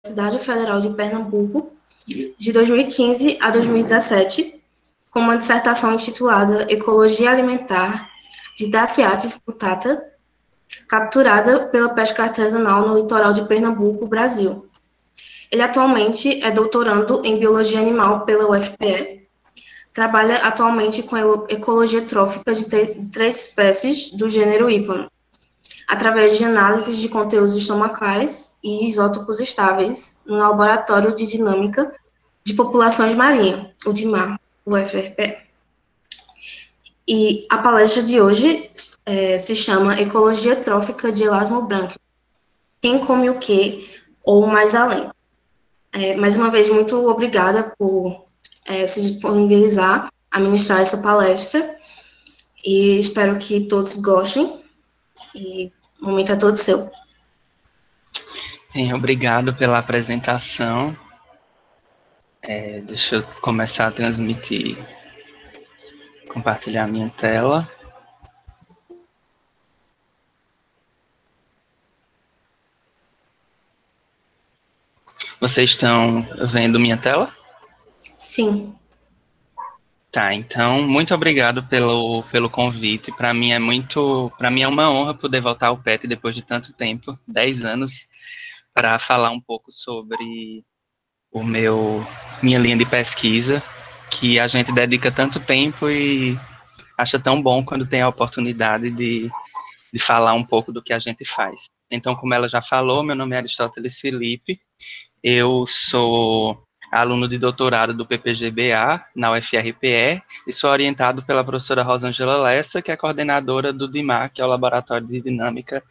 Universidade Federal de Pernambuco, de 2015 a 2017, com uma dissertação intitulada Ecologia Alimentar de Daciatis putata, capturada pela pesca artesanal no litoral de Pernambuco, Brasil. Ele atualmente é doutorando em Biologia Animal pela UFPE. Trabalha atualmente com ecologia trófica de 3 espécies do gênero Hypano, através de análises de conteúdos estomacais e isótopos estáveis no Laboratório de Dinâmica de Populações Marinhas, o DIMAR, UFRPE. E a palestra de hoje se chama Ecologia Trófica de Elasmobranquio. Quem come o quê ou mais além. Mais uma vez, muito obrigada por se disponibilizar a ministrar essa palestra e espero que todos gostem e o momento é todo seu. Bem, obrigado pela apresentação. Deixa eu começar a transmitir, compartilhar minha tela. Vocês estão vendo minha tela? Sim. Tá, então, muito obrigado pelo convite. Para mim é uma honra poder voltar ao PET depois de tanto tempo, 10 anos, para falar um pouco sobre minha linha de pesquisa, que a gente dedica tanto tempo e acha tão bom quando tem a oportunidade de falar um pouco do que a gente faz. Então, como ela já falou, meu nome é Aristóteles Felipe, eu sou aluno de doutorado do PPG-BA, na UFRPE, e sou orientado pela professora Rosângela Lessa, que é coordenadora do DIMAR, que é o Laboratório de Dinâmica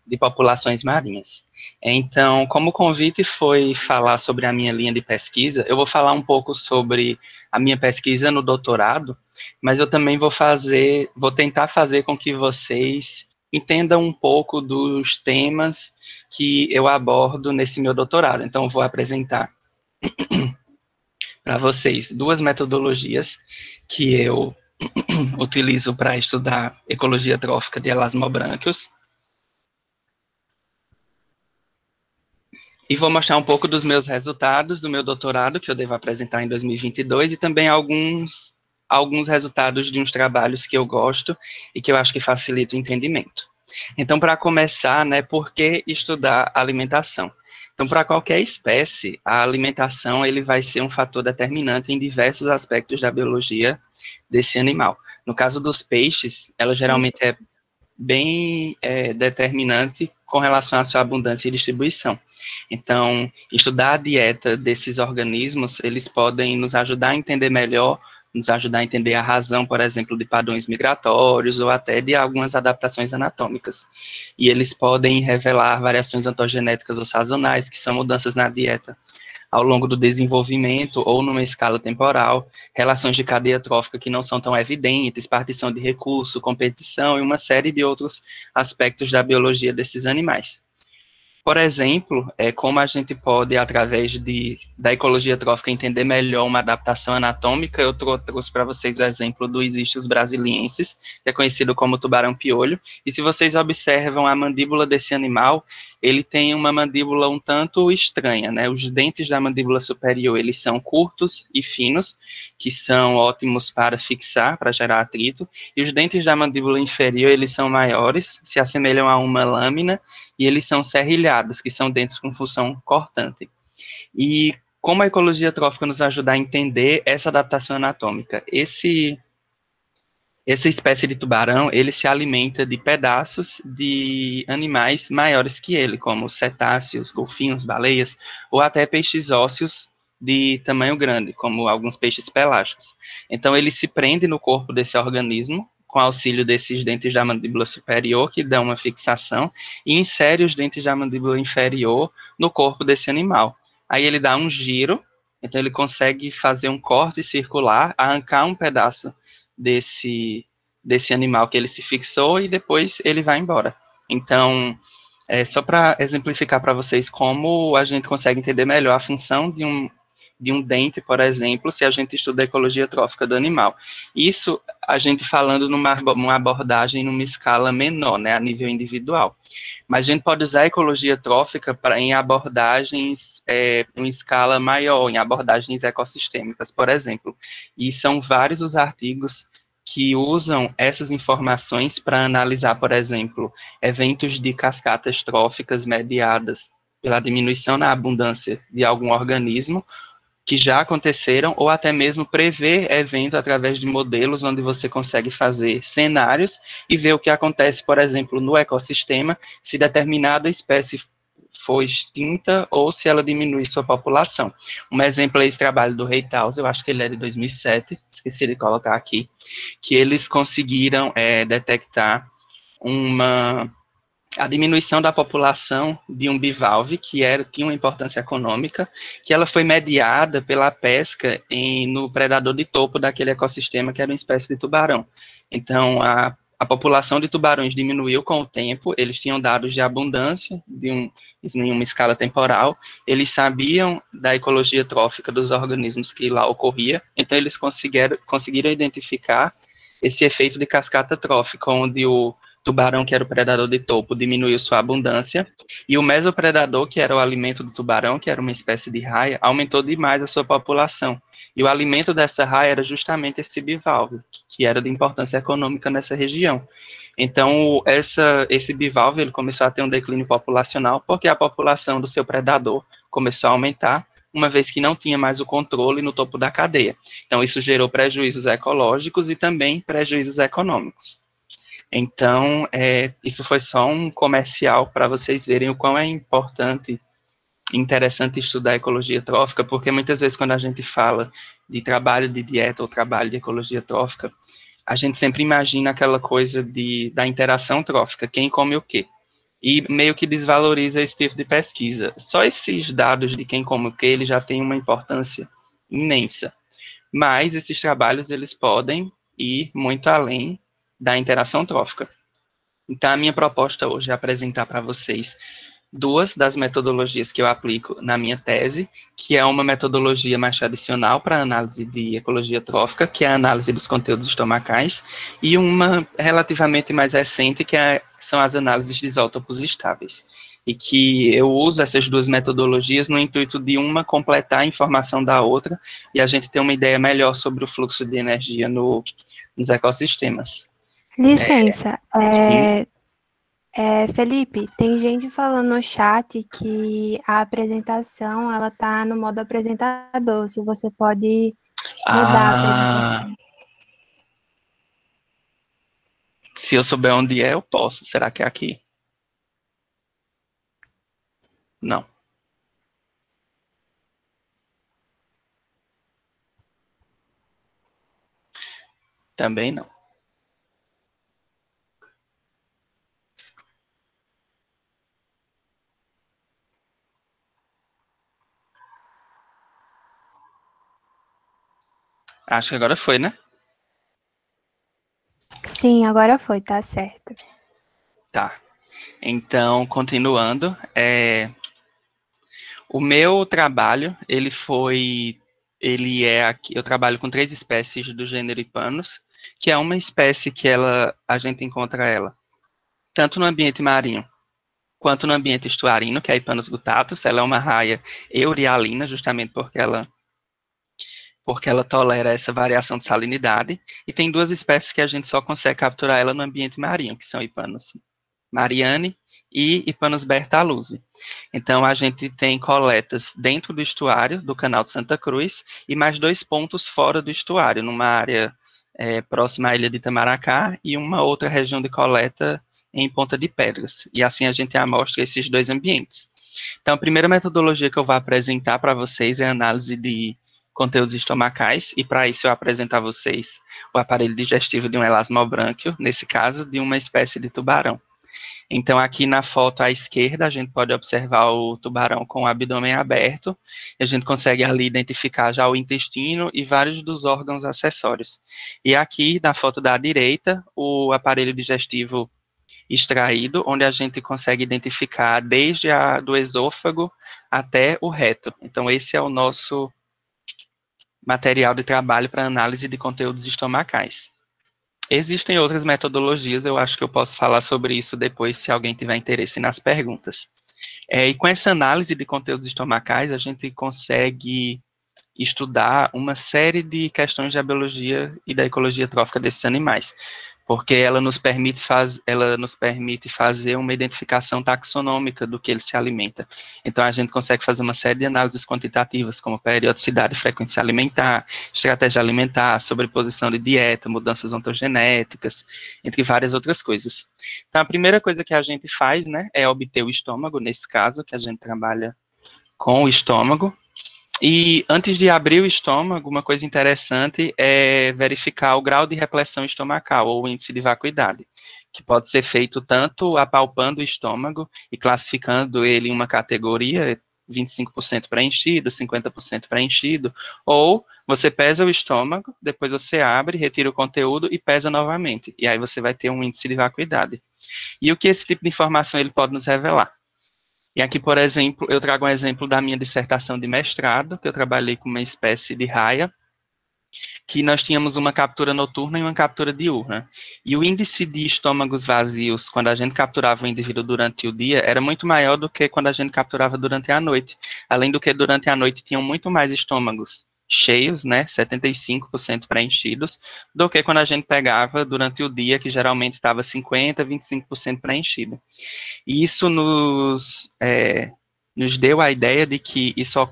de Populações Marinhas. Então, como o convite foi falar sobre a minha linha de pesquisa, eu vou falar um pouco sobre a minha pesquisa no doutorado, mas eu também vou tentar fazer com que vocês entendam um pouco dos temas que eu abordo nesse meu doutorado. Então, eu vou apresentar para vocês 2 metodologias que eu utilizo para estudar ecologia trófica de elasmobranquios. E vou mostrar um pouco dos meus resultados do meu doutorado, que eu devo apresentar em 2022, e também alguns resultados de uns trabalhos que eu gosto e que eu acho que facilita o entendimento. Então, para começar, né, por que estudar alimentação? Então, para qualquer espécie, a alimentação ele vai ser um fator determinante em diversos aspectos da biologia desse animal. No caso dos peixes, ela geralmente é bem determinante com relação à sua abundância e distribuição. Então, estudar a dieta desses organismos, eles podem nos ajudar a entender melhor, nos ajudar a entender a razão, por exemplo, de padrões migratórios ou até de algumas adaptações anatômicas. E eles podem revelar variações ontogenéticas ou sazonais, que são mudanças na dieta ao longo do desenvolvimento ou numa escala temporal, relações de cadeia trófica que não são tão evidentes, partição de recurso, competição e uma série de outros aspectos da biologia desses animais. Por exemplo, como a gente pode, através da ecologia trófica, entender melhor uma adaptação anatômica, eu trouxe para vocês o exemplo do Ixistius brasiliensis, que é conhecido como tubarão-piolho, e se vocês observam a mandíbula desse animal, ele tem uma mandíbula um tanto estranha, né? Os dentes da mandíbula superior, eles são curtos e finos, que são ótimos para fixar, para gerar atrito, e os dentes da mandíbula inferior, eles são maiores, se assemelham a uma lâmina, e eles são serrilhados, que são dentes com função cortante. E como a ecologia trófica nos ajuda a entender essa adaptação anatômica? Essa espécie de tubarão, ele se alimenta de pedaços de animais maiores que ele, como cetáceos, golfinhos, baleias, ou até peixes ósseos de tamanho grande, como alguns peixes pelágicos. Então, ele se prende no corpo desse organismo, com auxílio desses dentes da mandíbula superior, que dão uma fixação, e insere os dentes da mandíbula inferior no corpo desse animal. Aí ele dá um giro, então ele consegue fazer um corte circular, arrancar um pedaço desse animal que ele se fixou e depois ele vai embora. Então, só para exemplificar para vocês como a gente consegue entender melhor a função de de um dente, por exemplo, se a gente estuda a ecologia trófica do animal. Isso a gente falando numa abordagem numa escala menor, né, a nível individual. Mas a gente pode usar a ecologia trófica em abordagens em escala maior, em abordagens ecossistêmicas, por exemplo. E são vários os artigos que usam essas informações para analisar, por exemplo, eventos de cascatas tróficas mediadas pela diminuição na abundância de algum organismo, que já aconteceram, ou até mesmo prever eventos através de modelos onde você consegue fazer cenários e ver o que acontece, por exemplo, no ecossistema, se determinada espécie foi extinta ou se ela diminui sua população. Um exemplo é esse trabalho do Reithaus, eu acho que ele é de 2007, esqueci de colocar aqui, que eles conseguiram detectar a diminuição da população de um bivalve, que tinha uma importância econômica, que ela foi mediada pela pesca no predador de topo daquele ecossistema, que era uma espécie de tubarão. Então, a população de tubarões diminuiu com o tempo, eles tinham dados de abundância, em uma escala temporal, eles sabiam da ecologia trófica dos organismos que lá ocorria, então eles conseguiram identificar esse efeito de cascata trófica, onde o tubarão, que era o predador de topo, diminuiu sua abundância, e o mesopredador, que era o alimento do tubarão, que era uma espécie de raia, aumentou demais a sua população. E o alimento dessa raia era justamente esse bivalve, que era de importância econômica nessa região. Então, esse bivalve ele começou a ter um declínio populacional, porque a população do seu predador começou a aumentar, uma vez que não tinha mais o controle no topo da cadeia. Então, isso gerou prejuízos ecológicos e também prejuízos econômicos. Então, isso foi só um comercial para vocês verem o quão é importante e interessante estudar a ecologia trófica, porque muitas vezes quando a gente fala de trabalho de dieta ou trabalho de ecologia trófica, a gente sempre imagina aquela coisa da interação trófica, quem come o quê. E meio que desvaloriza esse tipo de pesquisa. Só esses dados de quem come o quê, ele já tem uma importância imensa. Mas esses trabalhos, eles podem ir muito além da interação trófica. Então, a minha proposta hoje é apresentar para vocês duas das metodologias que eu aplico na minha tese, que é uma metodologia mais tradicional para análise de ecologia trófica, que é a análise dos conteúdos estomacais, e uma relativamente mais recente, que são as análises de isótopos estáveis. E que eu uso essas duas metodologias no intuito de uma completar a informação da outra, e a gente ter uma ideia melhor sobre o fluxo de energia nos ecossistemas. Licença, Sim. Felipe, tem gente falando no chat que a apresentação, ela tá no modo apresentador, se você pode mudar a apresentação. Se eu souber onde é, eu posso. Será que é aqui? Não. Também não. Acho que agora foi, né? Sim, agora foi, tá certo. Tá. Então, continuando, o meu trabalho, eu trabalho com 3 espécies do gênero Ipanus, que é uma espécie que a gente encontra ela tanto no ambiente marinho quanto no ambiente estuarino, que é a Ipanus guttatus. Ela é uma raia eurialina, justamente porque ela tolera essa variação de salinidade, e tem 2 espécies que a gente só consegue capturar ela no ambiente marinho, que são Ipanus mariani e Ipanus bertaluzi. Então, a gente tem coletas dentro do estuário do Canal de Santa Cruz e mais 2 pontos fora do estuário, numa área próxima à ilha de Itamaracá e uma outra região de coleta em Ponta de Pedras. E assim a gente amostra esses 2 ambientes. Então, a primeira metodologia que eu vou apresentar para vocês é a análise de conteúdos estomacais, e para isso eu apresento a vocês o aparelho digestivo de um elasmobrânquio, nesse caso, de uma espécie de tubarão. Então, aqui na foto à esquerda, a gente pode observar o tubarão com o abdômen aberto, e a gente consegue ali identificar já o intestino e vários dos órgãos acessórios. E aqui, na foto da direita, o aparelho digestivo extraído, onde a gente consegue identificar desde do esôfago até o reto. Então, esse é o nosso material de trabalho para análise de conteúdos estomacais. Existem outras metodologias, eu acho que eu posso falar sobre isso depois, se alguém tiver interesse nas perguntas. E com essa análise de conteúdos estomacais, a gente consegue estudar uma série de questões da biologia e da ecologia trófica desses animais, porque ela nos permite fazer uma identificação taxonômica do que ele se alimenta. Então, a gente consegue fazer uma série de análises quantitativas, como periodicidade e frequência alimentar, estratégia alimentar, sobreposição de dieta, mudanças ontogenéticas, entre várias outras coisas. Então, a primeira coisa que a gente faz, né, é obter o estômago, nesse caso, que a gente trabalha com o estômago. E antes de abrir o estômago, uma coisa interessante é verificar o grau de repressão estomacal, ou o índice de vacuidade, que pode ser feito tanto apalpando o estômago e classificando ele em uma categoria, 25% preenchido, 50% preenchido, ou você pesa o estômago, depois você abre, retira o conteúdo e pesa novamente, e aí você vai ter um índice de vacuidade. E o que esse tipo de informação ele pode nos revelar? E aqui, por exemplo, eu trago um exemplo da minha dissertação de mestrado, que eu trabalhei com uma espécie de raia, que nós tínhamos uma captura noturna e uma captura diurna. E o índice de estômagos vazios, quando a gente capturava o indivíduo durante o dia, era muito maior do que quando a gente capturava durante a noite. Além do que durante a noite tinham muito mais estômagos cheios, né, 75% preenchidos, do que quando a gente pegava durante o dia, que geralmente estava 50%, 25% preenchido. E isso nos deu a ideia de que isso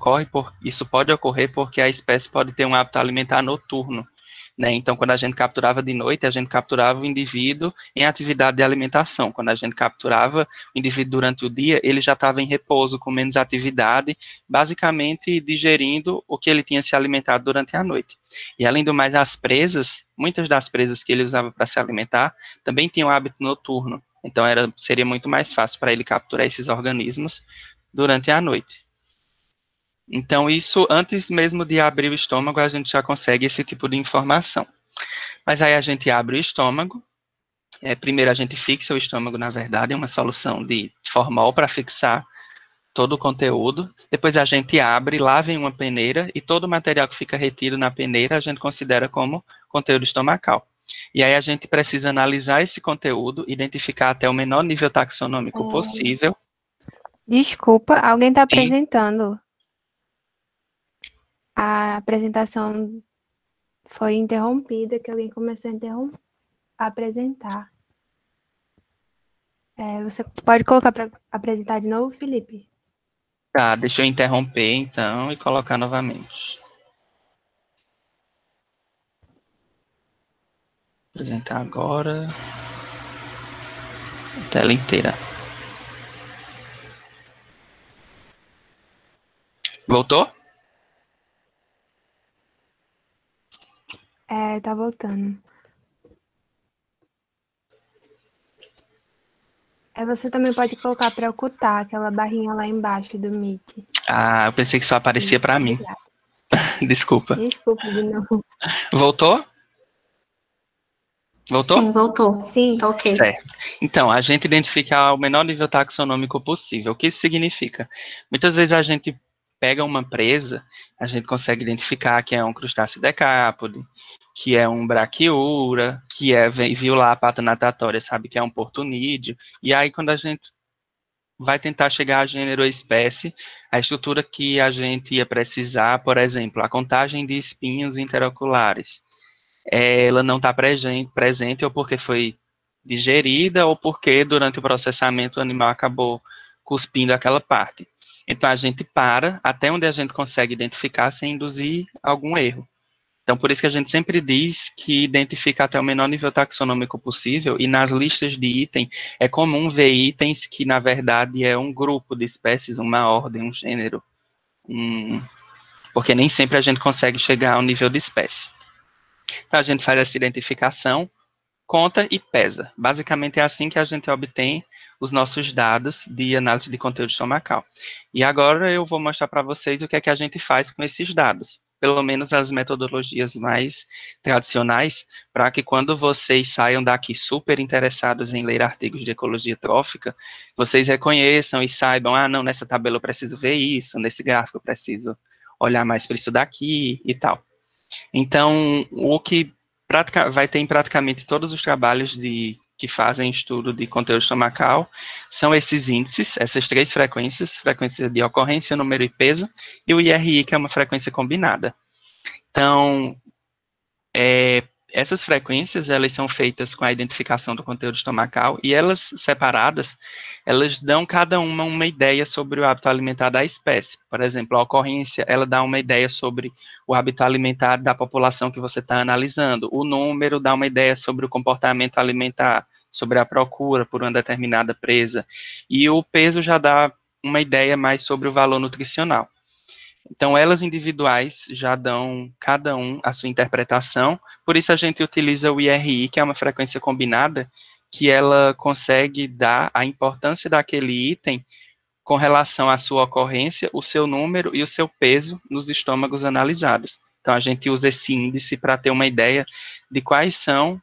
pode ocorrer porque a espécie pode ter um hábito alimentar noturno, né? Então, quando a gente capturava de noite, a gente capturava o indivíduo em atividade de alimentação. Quando a gente capturava o indivíduo durante o dia, ele já estava em repouso, com menos atividade, basicamente digerindo o que ele tinha se alimentado durante a noite. E, além do mais, as presas, muitas das presas que ele usava para se alimentar, também tinham hábito noturno. Então, seria muito mais fácil para ele capturar esses organismos durante a noite. Então, isso, antes mesmo de abrir o estômago, a gente já consegue esse tipo de informação. Mas aí a gente abre o estômago. Primeiro a gente fixa o estômago, na verdade, é uma solução de formol para fixar todo o conteúdo. Depois a gente abre, lava em uma peneira, e todo o material que fica retido na peneira a gente considera como conteúdo estomacal. E aí a gente precisa analisar esse conteúdo, identificar até o menor nível taxonômico possível. Desculpa, alguém está apresentando. A apresentação foi interrompida, que alguém começou a apresentar. Você pode colocar para apresentar de novo, Felipe? Tá, deixa eu interromper, então, e colocar novamente. Apresentar agora. A tela inteira. Voltou? Tá voltando. Você também pode colocar para ocultar aquela barrinha lá embaixo do Meet. Ah, eu pensei que só aparecia para mim. Desculpa. Desculpa de novo. Voltou? Voltou? Sim, voltou. Sim. Tá ok. Certo. Então, a gente identifica o menor nível taxonômico possível. O que isso significa? Muitas vezes a gente pega uma presa, a gente consegue identificar que é um crustáceo decápode, que é um braquiura, que viu lá a pata natatória, sabe que é um portunídeo. E aí, quando a gente vai tentar chegar a gênero ou espécie, a estrutura que a gente ia precisar, por exemplo, a contagem de espinhos interoculares, ela não está presente ou porque foi digerida ou porque durante o processamento o animal acabou cuspindo aquela parte. Então a gente para até onde a gente consegue identificar sem induzir algum erro. Então por isso que a gente sempre diz que identifica até o menor nível taxonômico possível, e nas listas de item é comum ver itens que na verdade é um grupo de espécies, uma ordem, um gênero, porque nem sempre a gente consegue chegar ao nível de espécie. Então, a gente faz essa identificação, conta e pesa. Basicamente, é assim que a gente obtém os nossos dados de análise de conteúdo estomacal. E agora eu vou mostrar para vocês o que é que a gente faz com esses dados. Pelo menos as metodologias mais tradicionais, para que quando vocês saiam daqui super interessados em ler artigos de ecologia trófica, vocês reconheçam e saibam, não, nessa tabela eu preciso ver isso, nesse gráfico eu preciso olhar mais para isso daqui e tal. Então, o que vai ter em praticamente todos os trabalhos que fazem estudo de conteúdo estomacal são esses índices, essas 3 frequências, frequência de ocorrência, número e peso, e o IRI, que é uma frequência combinada. Então, essas frequências, elas são feitas com a identificação do conteúdo estomacal, e elas, separadas, elas dão cada uma ideia sobre o hábito alimentar da espécie. Por exemplo, a ocorrência, ela dá uma ideia sobre o hábito alimentar da população que você está analisando. O número dá uma ideia sobre o comportamento alimentar, sobre a procura por uma determinada presa. E o peso já dá uma ideia mais sobre o valor nutricional. Então, elas individuais já dão, cada um, a sua interpretação, por isso a gente utiliza o IRI, que é uma frequência combinada, que ela consegue dar a importância daquele item com relação à sua ocorrência, o seu número e o seu peso nos estômagos analisados. Então, a gente usa esse índice para ter uma ideia de quais são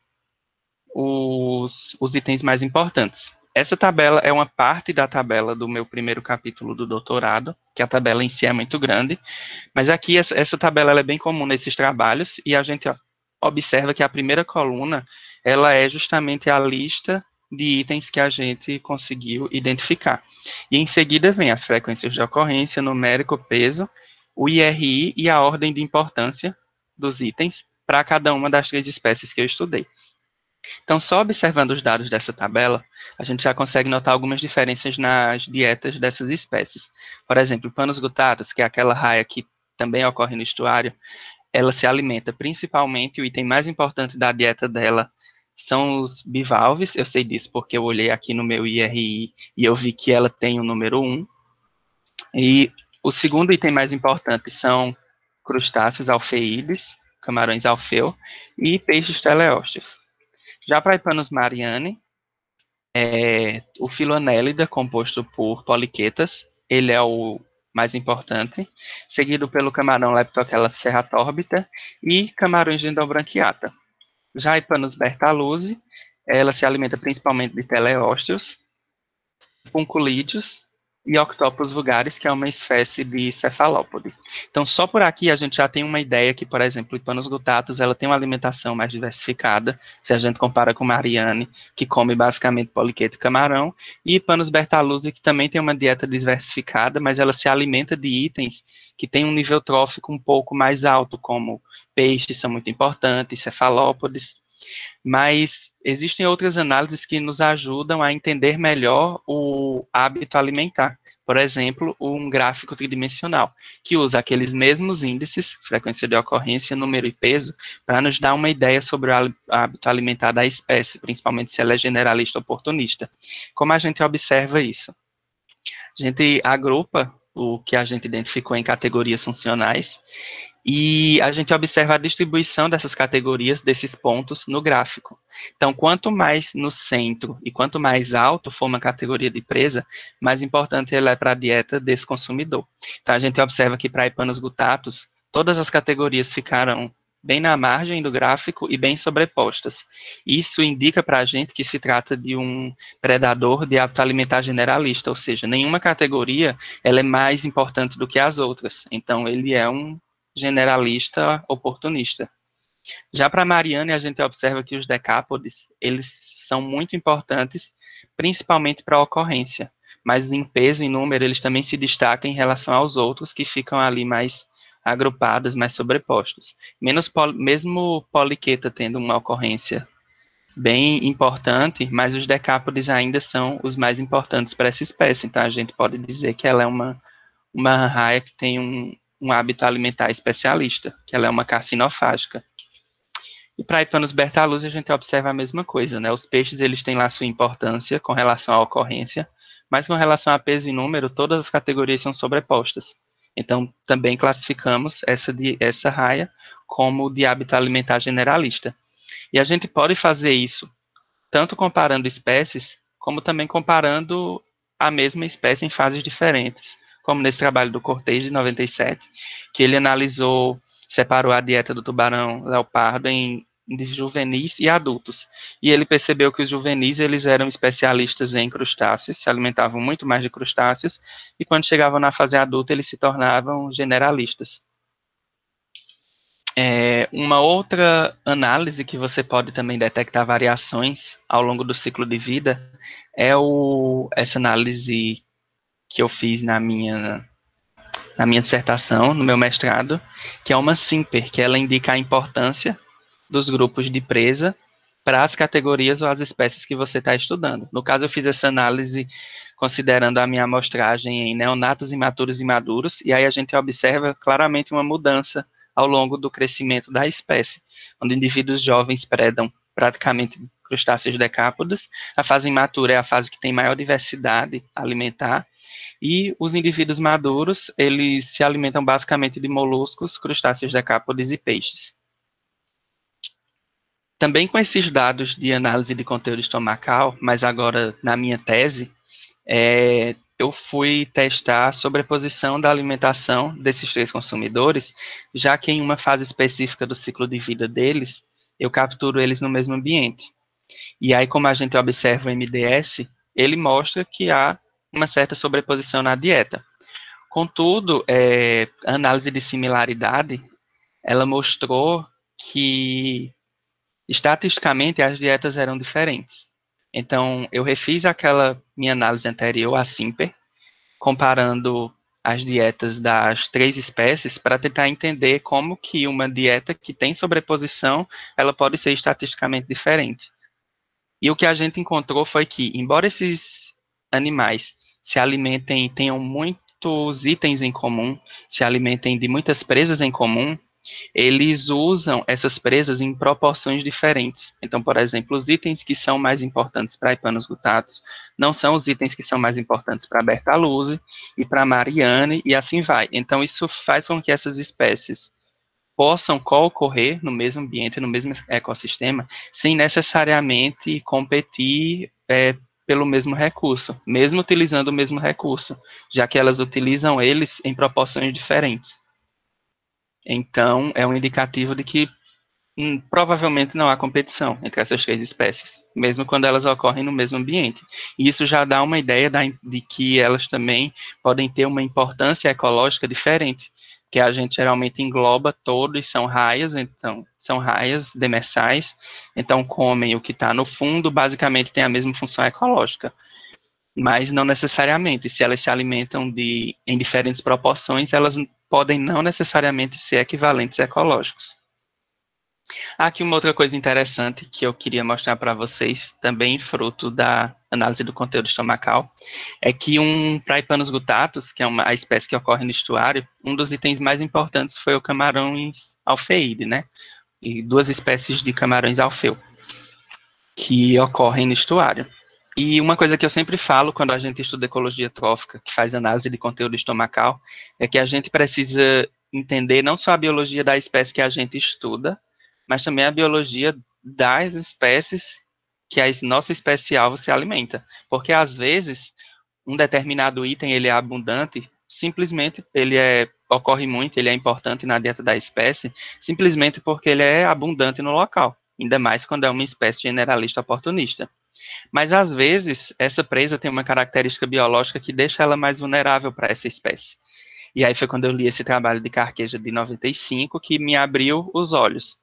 os itens mais importantes. Essa tabela é uma parte da tabela do meu primeiro capítulo do doutorado, que a tabela em si é muito grande, mas aqui essa tabela ela é bem comum nesses trabalhos, e a gente observa que a primeira coluna, ela é justamente a lista de itens que a gente conseguiu identificar. E em seguida vem as frequências de ocorrência, numérico, peso, o IRI e a ordem de importância dos itens para cada uma das 3 espécies que eu estudei. Então, só observando os dados dessa tabela, a gente já consegue notar algumas diferenças nas dietas dessas espécies. Por exemplo, Panos guttatus, que é aquela raia que também ocorre no estuário, ela se alimenta principalmente, o item mais importante da dieta dela são os bivalves. Eu sei disso porque eu olhei aqui no meu IRI e eu vi que ela tem o número 1. E o segundo item mais importante são crustáceos alfeídeos, camarões alfeu, e peixes teleósteos. Já para Epanus mariani, o Philonellida, composto por poliquetas, ele é o mais importante, seguido pelo camarão Leptochela serratórbita e camarões de endobranquiata. Já a Epanus bertaluzi, ela se alimenta principalmente de teleósteos, punculídeos e Octopus vulgaris, que é uma espécie de cefalópode. Então, só por aqui a gente já tem uma ideia que, por exemplo, Epanus guttatus, ela tem uma alimentação mais diversificada, se a gente compara com Mariani, que come basicamente poliqueta e camarão, e Epanus bertaluzi, que também tem uma dieta diversificada, mas ela se alimenta de itens que têm um nível trófico um pouco mais alto, como peixes são muito importantes, cefalópodes. Mas existem outras análises que nos ajudam a entender melhor o hábito alimentar. Por exemplo, um gráfico tridimensional, que usa aqueles mesmos índices, frequência de ocorrência, número e peso, para nos dar uma ideia sobre o hábito alimentar da espécie, principalmente se ela é generalista ou oportunista. Como a gente observa isso? A gente agrupa o que a gente identificou em categorias funcionais, e a gente observa a distribuição dessas categorias, desses pontos, no gráfico. Então, quanto mais no centro e quanto mais alto for uma categoria de presa, mais importante ela é para a dieta desse consumidor. Então, a gente observa que para Epanus guttatus, todas as categorias ficaram bem na margem do gráfico e bem sobrepostas. Isso indica para a gente que se trata de um predador de hábito alimentar generalista, ou seja, nenhuma categoria ela é mais importante do que as outras. Então, ele é um generalista oportunista. Já para Mariani, a gente observa que os decápodes, eles são muito importantes, principalmente para a ocorrência, mas em peso e número, eles também se destacam em relação aos outros, que ficam ali mais agrupados, mais sobrepostos. Mesmo poliqueta tendo uma ocorrência bem importante, mas os decápodes ainda são os mais importantes para essa espécie, então a gente pode dizer que ela é uma raia que tem um hábito alimentar especialista, que ela é uma carcinofágica. E para Epanus bertaluzi a gente observa a mesma coisa, né? Os peixes, eles têm lá sua importância com relação à ocorrência, mas com relação a peso e número, todas as categorias são sobrepostas. Então, também classificamos essa raia como de hábito alimentar generalista. E a gente pode fazer isso tanto comparando espécies, como também comparando a mesma espécie em fases diferentes, como nesse trabalho do Cortez, de 97, que ele separou a dieta do tubarão leopardo em juvenis e adultos. E ele percebeu que os juvenis, eles eram especialistas em crustáceos, se alimentavam muito mais de crustáceos, e quando chegavam na fase adulta, eles se tornavam generalistas. Uma outra análise que você pode também detectar variações ao longo do ciclo de vida é essa análise que eu fiz na minha dissertação, no meu mestrado, que é uma SIMPER, que ela indica a importância dos grupos de presa para as categorias ou as espécies que você está estudando. No caso, eu fiz essa análise considerando a minha amostragem em neonatos, imaturos e maduros, e aí a gente observa claramente uma mudança ao longo do crescimento da espécie, onde indivíduos jovens predam praticamente crustáceos decápodos, a fase imatura é a fase que tem maior diversidade alimentar, e os indivíduos maduros, eles se alimentam basicamente de moluscos, crustáceos decápodes e peixes. Também com esses dados de análise de conteúdo estomacal, mas agora na minha tese, eu fui testar a sobreposição da alimentação desses 3 consumidores, já que em uma fase específica do ciclo de vida deles, eu capturo eles no mesmo ambiente. E aí, como a gente observa o MDS, ele mostra que há uma certa sobreposição na dieta. Contudo, a análise de similaridade, ela mostrou que, estatisticamente, as dietas eram diferentes. Então, eu refiz aquela minha análise anterior, a SIMPER, comparando as dietas das 3 espécies para tentar entender como que uma dieta que tem sobreposição, ela pode ser estatisticamente diferente. E o que a gente encontrou foi que, embora esses animais se alimentem, tenham muitos itens em comum, se alimentem de muitas presas em comum, eles usam essas presas em proporções diferentes. Então, por exemplo, os itens que são mais importantes para Epanos guttatus não são os itens que são mais importantes para Bertaluse e para Marianne, e assim vai. Então, isso faz com que essas espécies possam co-ocorrer no mesmo ambiente, no mesmo ecossistema, sem necessariamente competir pelo mesmo recurso, mesmo utilizando o mesmo recurso, já que elas utilizam eles em proporções diferentes. Então, é um indicativo de que provavelmente não há competição entre essas 3 espécies, mesmo quando elas ocorrem no mesmo ambiente. E isso já dá uma ideia de que elas também podem ter uma importância ecológica diferente, que a gente geralmente engloba todos, são raias, então, são raias demersais, então comem o que está no fundo, basicamente tem a mesma função ecológica. Mas não necessariamente, se elas se alimentam em diferentes proporções, elas podem não necessariamente ser equivalentes ecológicos. Aqui uma outra coisa interessante que eu queria mostrar para vocês, também fruto da análise do conteúdo estomacal, é que para Epanos guttatus, que é a espécie que ocorre no estuário, um dos itens mais importantes foi o camarões alfeide, né? E 2 espécies de camarões alfeu, que ocorrem no estuário. E uma coisa que eu sempre falo quando a gente estuda ecologia trófica, que faz análise de conteúdo estomacal, é que a gente precisa entender não só a biologia da espécie que a gente estuda, mas também a biologia das espécies que a nossa espécie-alvo se alimenta. Porque, às vezes, um determinado item ele é abundante, simplesmente ocorre muito, ele é importante na dieta da espécie, simplesmente porque ele é abundante no local, ainda mais quando é uma espécie generalista oportunista. Mas, às vezes, essa presa tem uma característica biológica que deixa ela mais vulnerável para essa espécie. E aí foi quando eu li esse trabalho de Carqueja de 95 que me abriu os olhos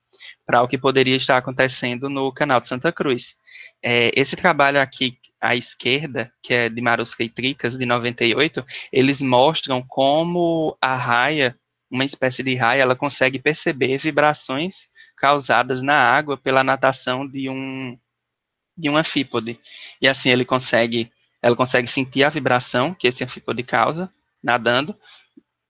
para o que poderia estar acontecendo no canal de Santa Cruz. Esse trabalho aqui à esquerda, que é de Marusca e Tricas, de 98, eles mostram como a raia, uma espécie de raia, ela consegue perceber vibrações causadas na água pela natação de um anfípode. E assim ela consegue sentir a vibração que esse anfípode causa, nadando,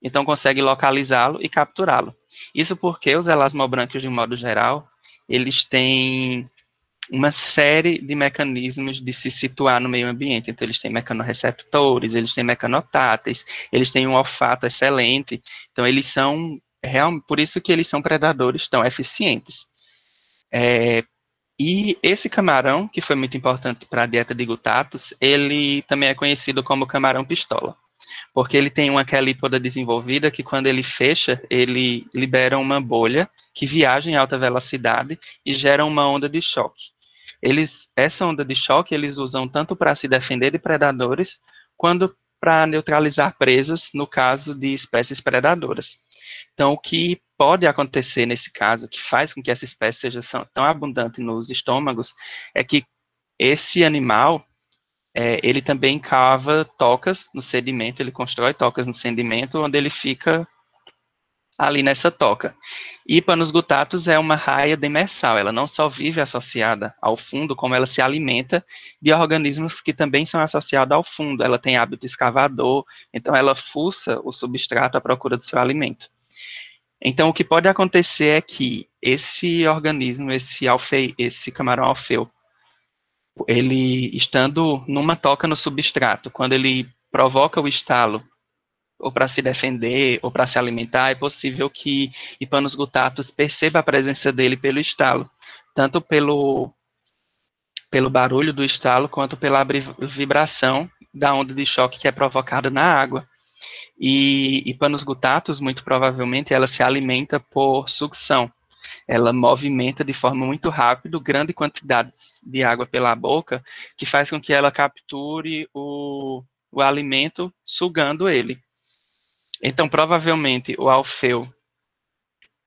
então consegue localizá-lo e capturá-lo. Isso porque os elasmobrânquios, de modo geral, eles têm uma série de mecanismos de se situar no meio ambiente. Então, eles têm mecanorreceptores, eles têm mecanotáteis, eles têm um olfato excelente. Então, eles são, por isso que eles são predadores tão eficientes. E esse camarão, que foi muito importante para a dieta de guttatus, ele também é conhecido como camarão pistola, porque ele tem uma quelípoda desenvolvida que, quando ele fecha, ele libera uma bolha que viaja em alta velocidade e gera uma onda de choque. Essa onda de choque eles usam tanto para se defender de predadores, quanto para neutralizar presas, no caso de espécies predadoras. Então, o que pode acontecer nesse caso, que faz com que essa espécie seja tão abundante nos estômagos, é que esse animal, ele também cava tocas no sedimento, ele constrói tocas no sedimento, onde ele fica ali nessa toca. E Panos gutatus é uma raia demersal, ela não só vive associada ao fundo, como ela se alimenta de organismos que também são associados ao fundo, ela tem hábito escavador, então ela fuça o substrato à procura do seu alimento. Então, o que pode acontecer é que esse organismo, esse camarão alfeu, ele estando numa toca no substrato, quando ele provoca o estalo, ou para se defender, ou para se alimentar, é possível que Hipanos gutatus perceba a presença dele pelo estalo, tanto pelo barulho do estalo, quanto pela vibração da onda de choque que é provocada na água. E Hipanos gutatus, muito provavelmente, ela se alimenta por sucção. Ela movimenta de forma muito rápida grandes quantidades de água pela boca, que faz com que ela capture o alimento sugando ele. Então, provavelmente, o alfeu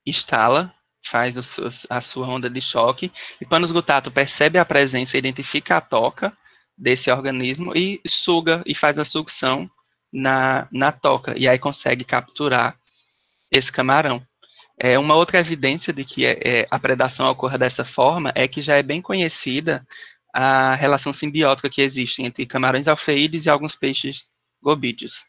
estala, faz a sua onda de choque, e Panos gutatus percebe a presença, identifica a toca desse organismo e suga, e faz a sucção na toca, e aí consegue capturar esse camarão. Uma outra evidência de que a predação ocorra dessa forma é que já é bem conhecida a relação simbiótica que existe entre camarões alfeídeos e alguns peixes gobídeos.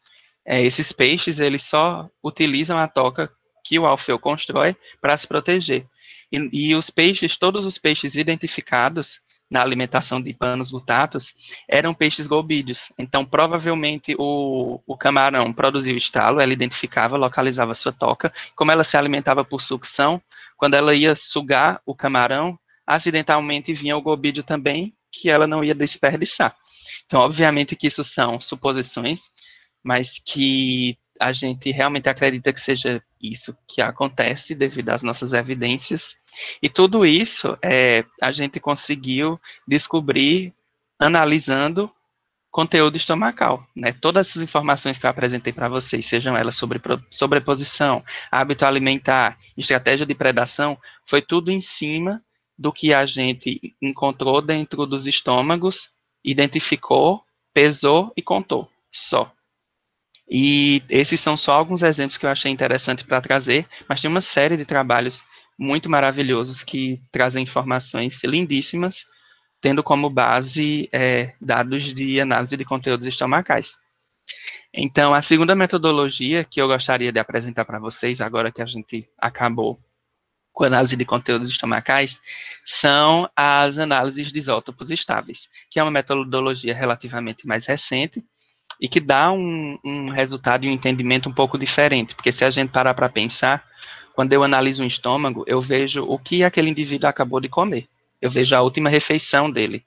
Esses peixes, eles só utilizam a toca que o alfeu constrói para se proteger. E os peixes, todos os peixes identificados na alimentação de Panos gutatus eram peixes gobídeos. Então, provavelmente, o camarão produzia o estalo, ela identificava, localizava sua toca. Como ela se alimentava por sucção, quando ela ia sugar o camarão, acidentalmente vinha o gobídeo também, que ela não ia desperdiçar. Então, obviamente que isso são suposições, mas que a gente realmente acredita que seja isso que acontece devido às nossas evidências. E tudo isso a gente conseguiu descobrir analisando conteúdo estomacal, né? Todas essas informações que eu apresentei para vocês, sejam elas sobre sobreposição, hábito alimentar, estratégia de predação, foi tudo em cima do que a gente encontrou dentro dos estômagos, identificou, pesou e contou, só. E esses são só alguns exemplos que eu achei interessante para trazer, mas tem uma série de trabalhos muito maravilhosos que trazem informações lindíssimas, tendo como base dados de análise de conteúdos estomacais. Então, a segunda metodologia que eu gostaria de apresentar para vocês, agora que a gente acabou com a análise de conteúdos estomacais, são as análises de isótopos estáveis, que é uma metodologia relativamente mais recente, e que dá um resultado e um entendimento um pouco diferente, porque se a gente parar para pensar, quando eu analiso um estômago, eu vejo o que aquele indivíduo acabou de comer, eu vejo a última refeição dele.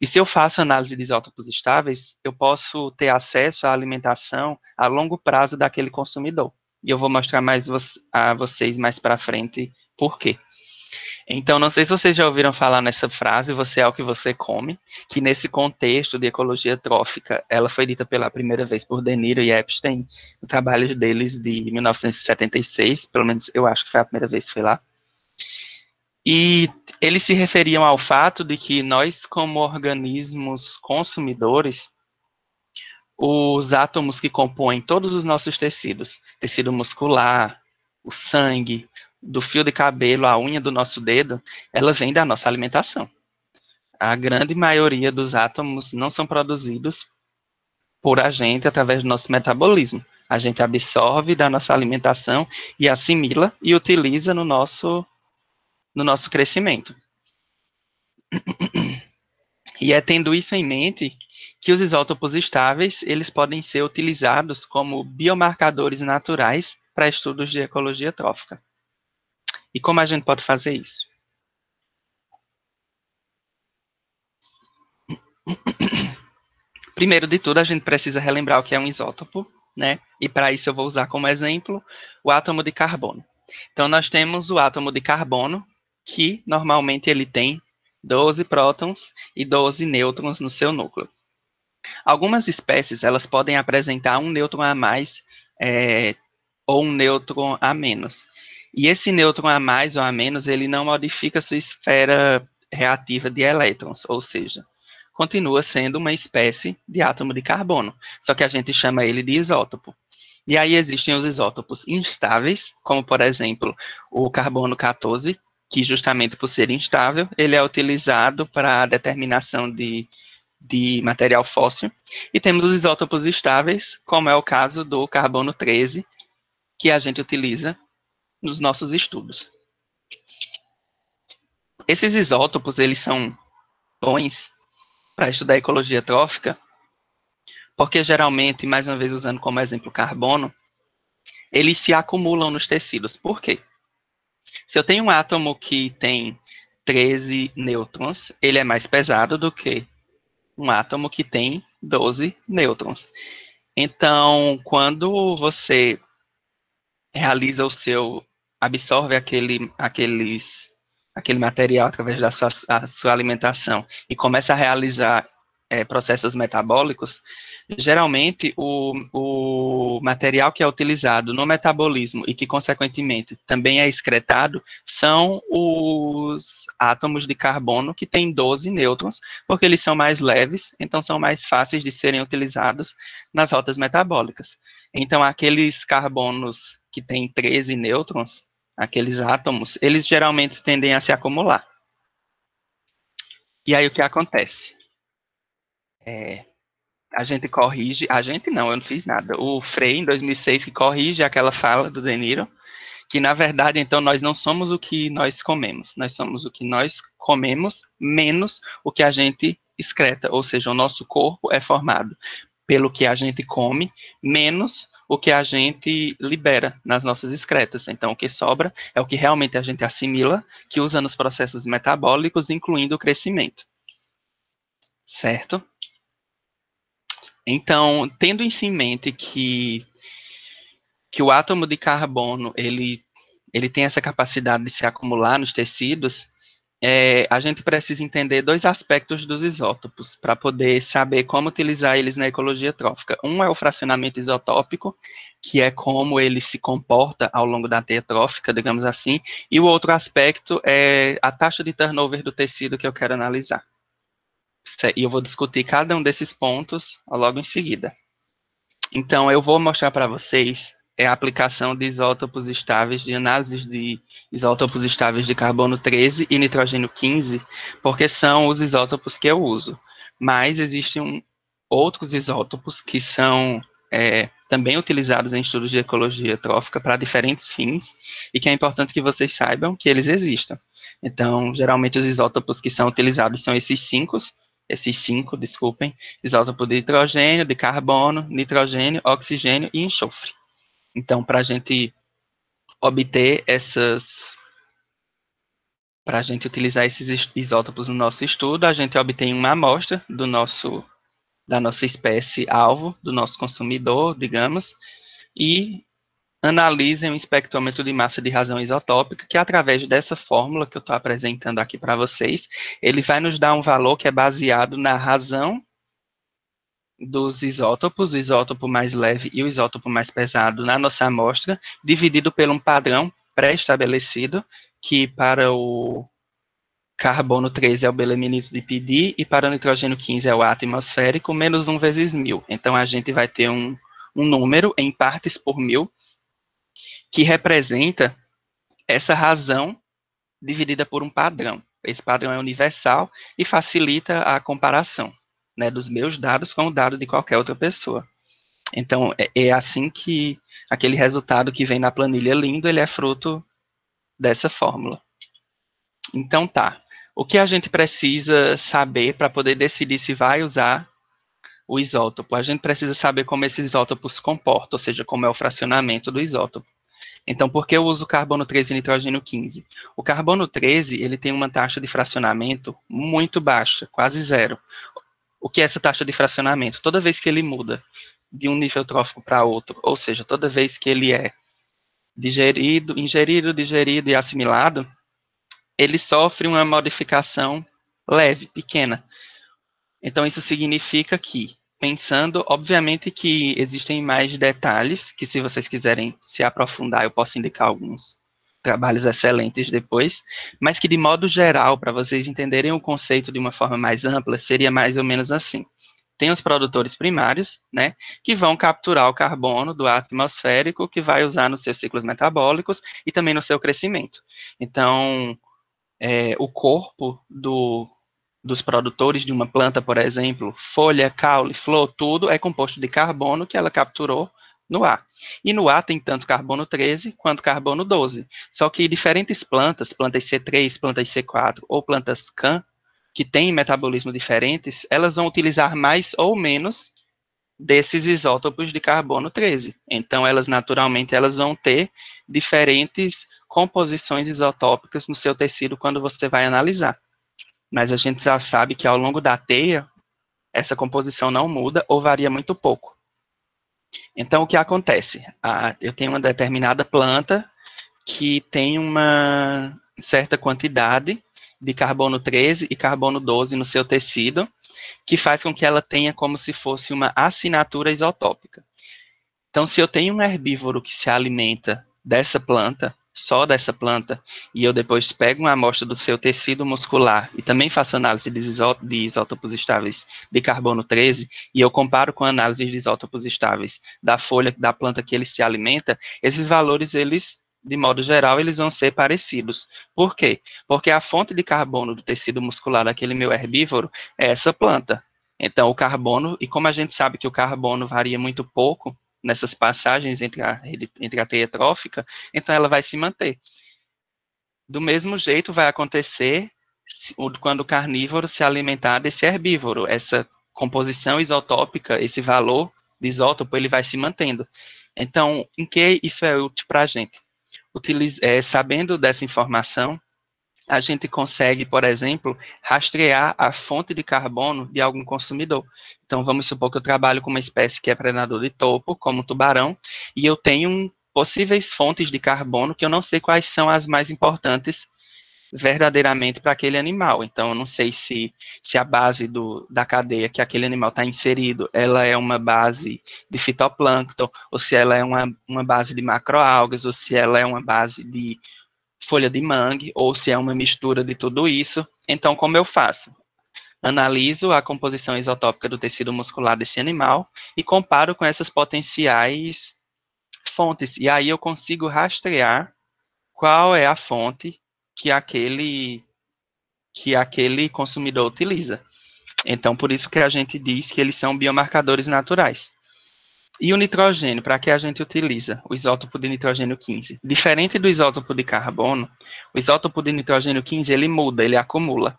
E se eu faço análise de isótopos estáveis, eu posso ter acesso à alimentação a longo prazo daquele consumidor. E eu vou mostrar mais a vocês mais para frente por quê. Então, não sei se vocês já ouviram falar nessa frase, você é o que você come, que nesse contexto de ecologia trófica, ela foi dita pela primeira vez por De Niro e Epstein, no trabalho deles de 1976, pelo menos eu acho que foi a primeira vez que foi lá. E eles se referiam ao fato de que nós, como organismos consumidores, os átomos que compõem todos os nossos tecidos, tecido muscular, o sangue, do fio de cabelo, a unha do nosso dedo, ela vem da nossa alimentação. A grande maioria dos átomos não são produzidos por a gente através do nosso metabolismo. A gente absorve da nossa alimentação e assimila e utiliza no nosso crescimento. E é tendo isso em mente que os isótopos estáveis, eles podem ser utilizados como biomarcadores naturais para estudos de ecologia trófica. E como a gente pode fazer isso? Primeiro de tudo, a gente precisa relembrar o que é um isótopo, né? E para isso eu vou usar como exemplo o átomo de carbono. Então, nós temos o átomo de carbono, que normalmente ele tem 12 prótons e 12 nêutrons no seu núcleo. Algumas espécies, elas podem apresentar um nêutron a mais ou um nêutron a menos. E esse nêutron a mais ou a menos, ele não modifica sua esfera reativa de elétrons, ou seja, continua sendo uma espécie de átomo de carbono, só que a gente chama ele de isótopo. E aí existem os isótopos instáveis, como por exemplo o carbono 14, que justamente por ser instável, ele é utilizado para a determinação de material fóssil. E temos os isótopos estáveis, como é o caso do carbono 13, que a gente utiliza nos nossos estudos. Esses isótopos, eles são bons para estudar a ecologia trófica, porque geralmente, mais uma vez usando como exemplo carbono, eles se acumulam nos tecidos. Por quê? Se eu tenho um átomo que tem 13 nêutrons, ele é mais pesado do que um átomo que tem 12 nêutrons. Então, quando você realiza absorve aquele material através da sua alimentação e começa a realizar processos metabólicos, geralmente o material que é utilizado no metabolismo e que, consequentemente, também é excretado, são os átomos de carbono que têm 12 nêutrons, porque eles são mais leves, então são mais fáceis de serem utilizados nas rotas metabólicas. Então, aqueles carbonos que têm 13 nêutrons, aqueles átomos, eles geralmente tendem a se acumular. E aí o que acontece? A gente corrige, eu não fiz nada. O Frey, em 2006, que corrige aquela fala do De Niro, que na verdade, então, nós não somos o que nós comemos, nós somos o que nós comemos menos o que a gente excreta, ou seja, o nosso corpo é formado pelo que a gente come, menos o que a gente libera nas nossas excretas. Então, o que sobra é o que realmente a gente assimila, que usa nos processos metabólicos, incluindo o crescimento. Certo? Então, tendo isso em mente que o átomo de carbono, ele tem essa capacidade de se acumular nos tecidos, a gente precisa entender dois aspectos dos isótopos para poder saber como utilizar eles na ecologia trófica. Um é o fracionamento isotópico, que é como ele se comporta ao longo da teia trófica, digamos assim, e o outro aspecto é a taxa de turnover do tecido que eu quero analisar. E eu vou discutir cada um desses pontos logo em seguida. Então, eu vou mostrar para vocês a aplicação de isótopos estáveis, de análises de isótopos estáveis de carbono 13 e nitrogênio 15, porque são os isótopos que eu uso. Mas existem outros isótopos que são também utilizados em estudos de ecologia trófica para diferentes fins, e que é importante que vocês saibam que eles existam. Então, geralmente os isótopos que são utilizados são esses cinco, isótopo de hidrogênio, de carbono, nitrogênio, oxigênio e enxofre. Então, para a gente obter para a gente utilizar esses isótopos no nosso estudo, a gente obtém uma amostra da nossa espécie alvo, do nosso consumidor, digamos, e analisa um espectrômetro de massa de razão isotópica, que através dessa fórmula que eu estou apresentando aqui para vocês, ele vai nos dar um valor que é baseado na razão dos isótopos, o isótopo mais leve e o isótopo mais pesado na nossa amostra, dividido por um padrão pré-estabelecido, que para o carbono 13 é o beleminito de Pd, e para o nitrogênio 15 é o atmosférico, menos 1 vezes 1000. Então, a gente vai ter um número em partes por mil, que representa essa razão dividida por um padrão. Esse padrão é universal e facilita a comparação, né, dos meus dados com o dado de qualquer outra pessoa. Então, é assim que aquele resultado que vem na planilha lindo, ele é fruto dessa fórmula. Então, tá. O que a gente precisa saber para poder decidir se vai usar o isótopo? A gente precisa saber como esses isótopos se comportam, ou seja, como é o fracionamento do isótopo. Então, por que eu uso carbono 13 e nitrogênio 15? O carbono 13, ele tem uma taxa de fracionamento muito baixa, quase zero. O que é essa taxa de fracionamento? Toda vez que ele muda de um nível trófico para outro, ou seja, toda vez que ele é ingerido, digerido e assimilado, ele sofre uma modificação leve, pequena. Então, isso significa que, pensando, obviamente que existem mais detalhes, que se vocês quiserem se aprofundar, eu posso indicar alguns trabalhos excelentes depois, mas que de modo geral, para vocês entenderem o conceito de uma forma mais ampla, seria mais ou menos assim. Tem os produtores primários, né, que vão capturar o carbono do ar atmosférico, que vai usar nos seus ciclos metabólicos e também no seu crescimento. Então, o corpo dos produtores de uma planta, por exemplo, folha, caule, flor, tudo é composto de carbono que ela capturou no ar. E no ar tem tanto carbono 13 quanto carbono 12. Só que diferentes plantas, plantas C3, plantas C4 ou plantas CAN, que têm metabolismo diferentes, elas vão utilizar mais ou menos desses isótopos de carbono 13. Então, naturalmente elas vão ter diferentes composições isotópicas no seu tecido quando você vai analisar. Mas a gente já sabe que ao longo da teia, essa composição não muda ou varia muito pouco. Então, o que acontece? Eu tenho uma determinada planta que tem uma certa quantidade de carbono 13 e carbono 12 no seu tecido, que faz com que ela tenha como se fosse uma assinatura isotópica. Então, se eu tenho um herbívoro que se alimenta dessa planta, só dessa planta, e eu depois pego uma amostra do seu tecido muscular e também faço análise de isótopos estáveis de carbono 13, e eu comparo com a análise de isótopos estáveis da folha da planta que ele se alimenta, esses valores, eles, de modo geral, eles vão ser parecidos. Por quê? Porque a fonte de carbono do tecido muscular daquele meu herbívoro é essa planta. Então, o carbono, e como a gente sabe que o carbono varia muito pouco nessas passagens entre a teia trófica, então ela vai se manter. Do mesmo jeito vai acontecer quando o carnívoro se alimentar desse herbívoro. Essa composição isotópica, esse valor de isótopo, ele vai se mantendo. Então, em que isso é útil para a gente? Sabendo dessa informação, a gente consegue, por exemplo, rastrear a fonte de carbono de algum consumidor. Então, vamos supor que eu trabalho com uma espécie que é predador de topo, como o tubarão, e eu tenho possíveis fontes de carbono que eu não sei quais são as mais importantes verdadeiramente para aquele animal. Então, eu não sei se a base da cadeia que aquele animal está inserido, ela é uma base de fitoplâncton, ou se ela é uma base de macroalgas, ou se ela é uma base de folha de mangue, ou se é uma mistura de tudo isso. Então, como eu faço? Analiso a composição isotópica do tecido muscular desse animal e comparo com essas potenciais fontes. E aí eu consigo rastrear qual é a fonte que aquele consumidor utiliza. Então, por isso que a gente diz que eles são biomarcadores naturais. E o nitrogênio, para que a gente utiliza? O isótopo de nitrogênio 15. Diferente do isótopo de carbono, o isótopo de nitrogênio 15, ele muda, ele acumula.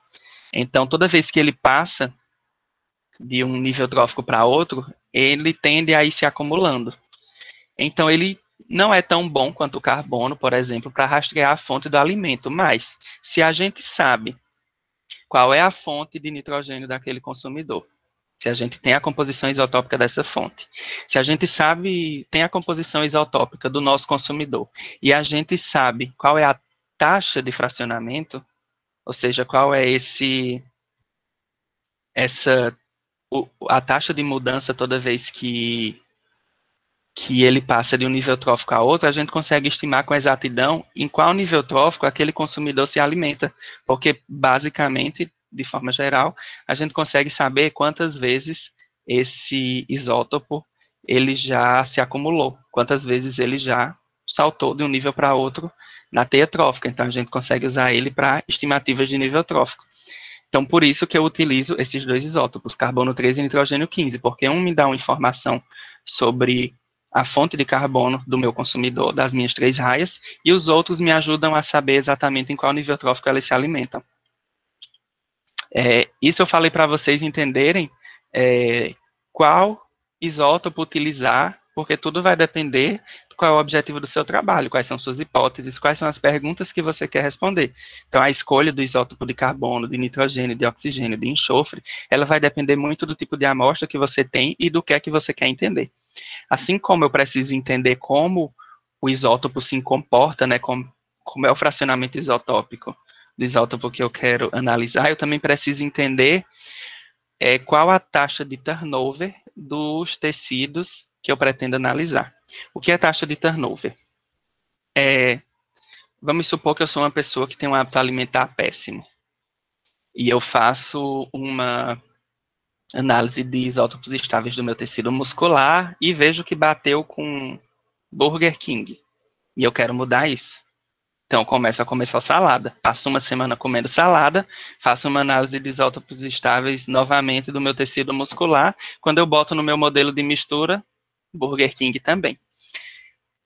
Então, toda vez que ele passa de um nível trófico para outro, ele tende a ir se acumulando. Então, ele não é tão bom quanto o carbono, por exemplo, para rastrear a fonte do alimento, mas se a gente sabe qual é a fonte de nitrogênio daquele consumidor, se a gente tem a composição isotópica dessa fonte, se a gente tem a composição isotópica do nosso consumidor, e a gente sabe qual é a taxa de fracionamento, ou seja, qual é a taxa de mudança toda vez que ele passa de um nível trófico a outro, a gente consegue estimar com exatidão em qual nível trófico aquele consumidor se alimenta, porque basicamente, de forma geral, a gente consegue saber quantas vezes esse isótopo ele já se acumulou, quantas vezes ele já saltou de um nível para outro na teia trófica. Então, a gente consegue usar ele para estimativas de nível trófico. Então, por isso que eu utilizo esses dois isótopos, carbono 13 e nitrogênio 15, porque um me dá uma informação sobre a fonte de carbono do meu consumidor, das minhas 3 raias, e os outros me ajudam a saber exatamente em qual nível trófico elas se alimentam. Isso eu falei para vocês entenderem qual isótopo utilizar, porque tudo vai depender de qual é o objetivo do seu trabalho, quais são suas hipóteses, quais são as perguntas que você quer responder. Então, a escolha do isótopo de carbono, de nitrogênio, de oxigênio, de enxofre, ela vai depender muito do tipo de amostra que você tem e do que é que você quer entender. Assim como eu preciso entender como o isótopo se comporta, né, como é o fracionamento isotópico do isótopo que eu quero analisar, eu também preciso entender qual a taxa de turnover dos tecidos que eu pretendo analisar. O que é taxa de turnover? Vamos supor que eu sou uma pessoa que tem um hábito alimentar péssimo. E eu faço uma análise de isótopos estáveis do meu tecido muscular e vejo que bateu com Burger King. E eu quero mudar isso. Então, eu começo a comer só salada. Passo uma semana comendo salada, faço uma análise de isótopos estáveis novamente do meu tecido muscular. Quando eu boto no meu modelo de mistura, Burger King também.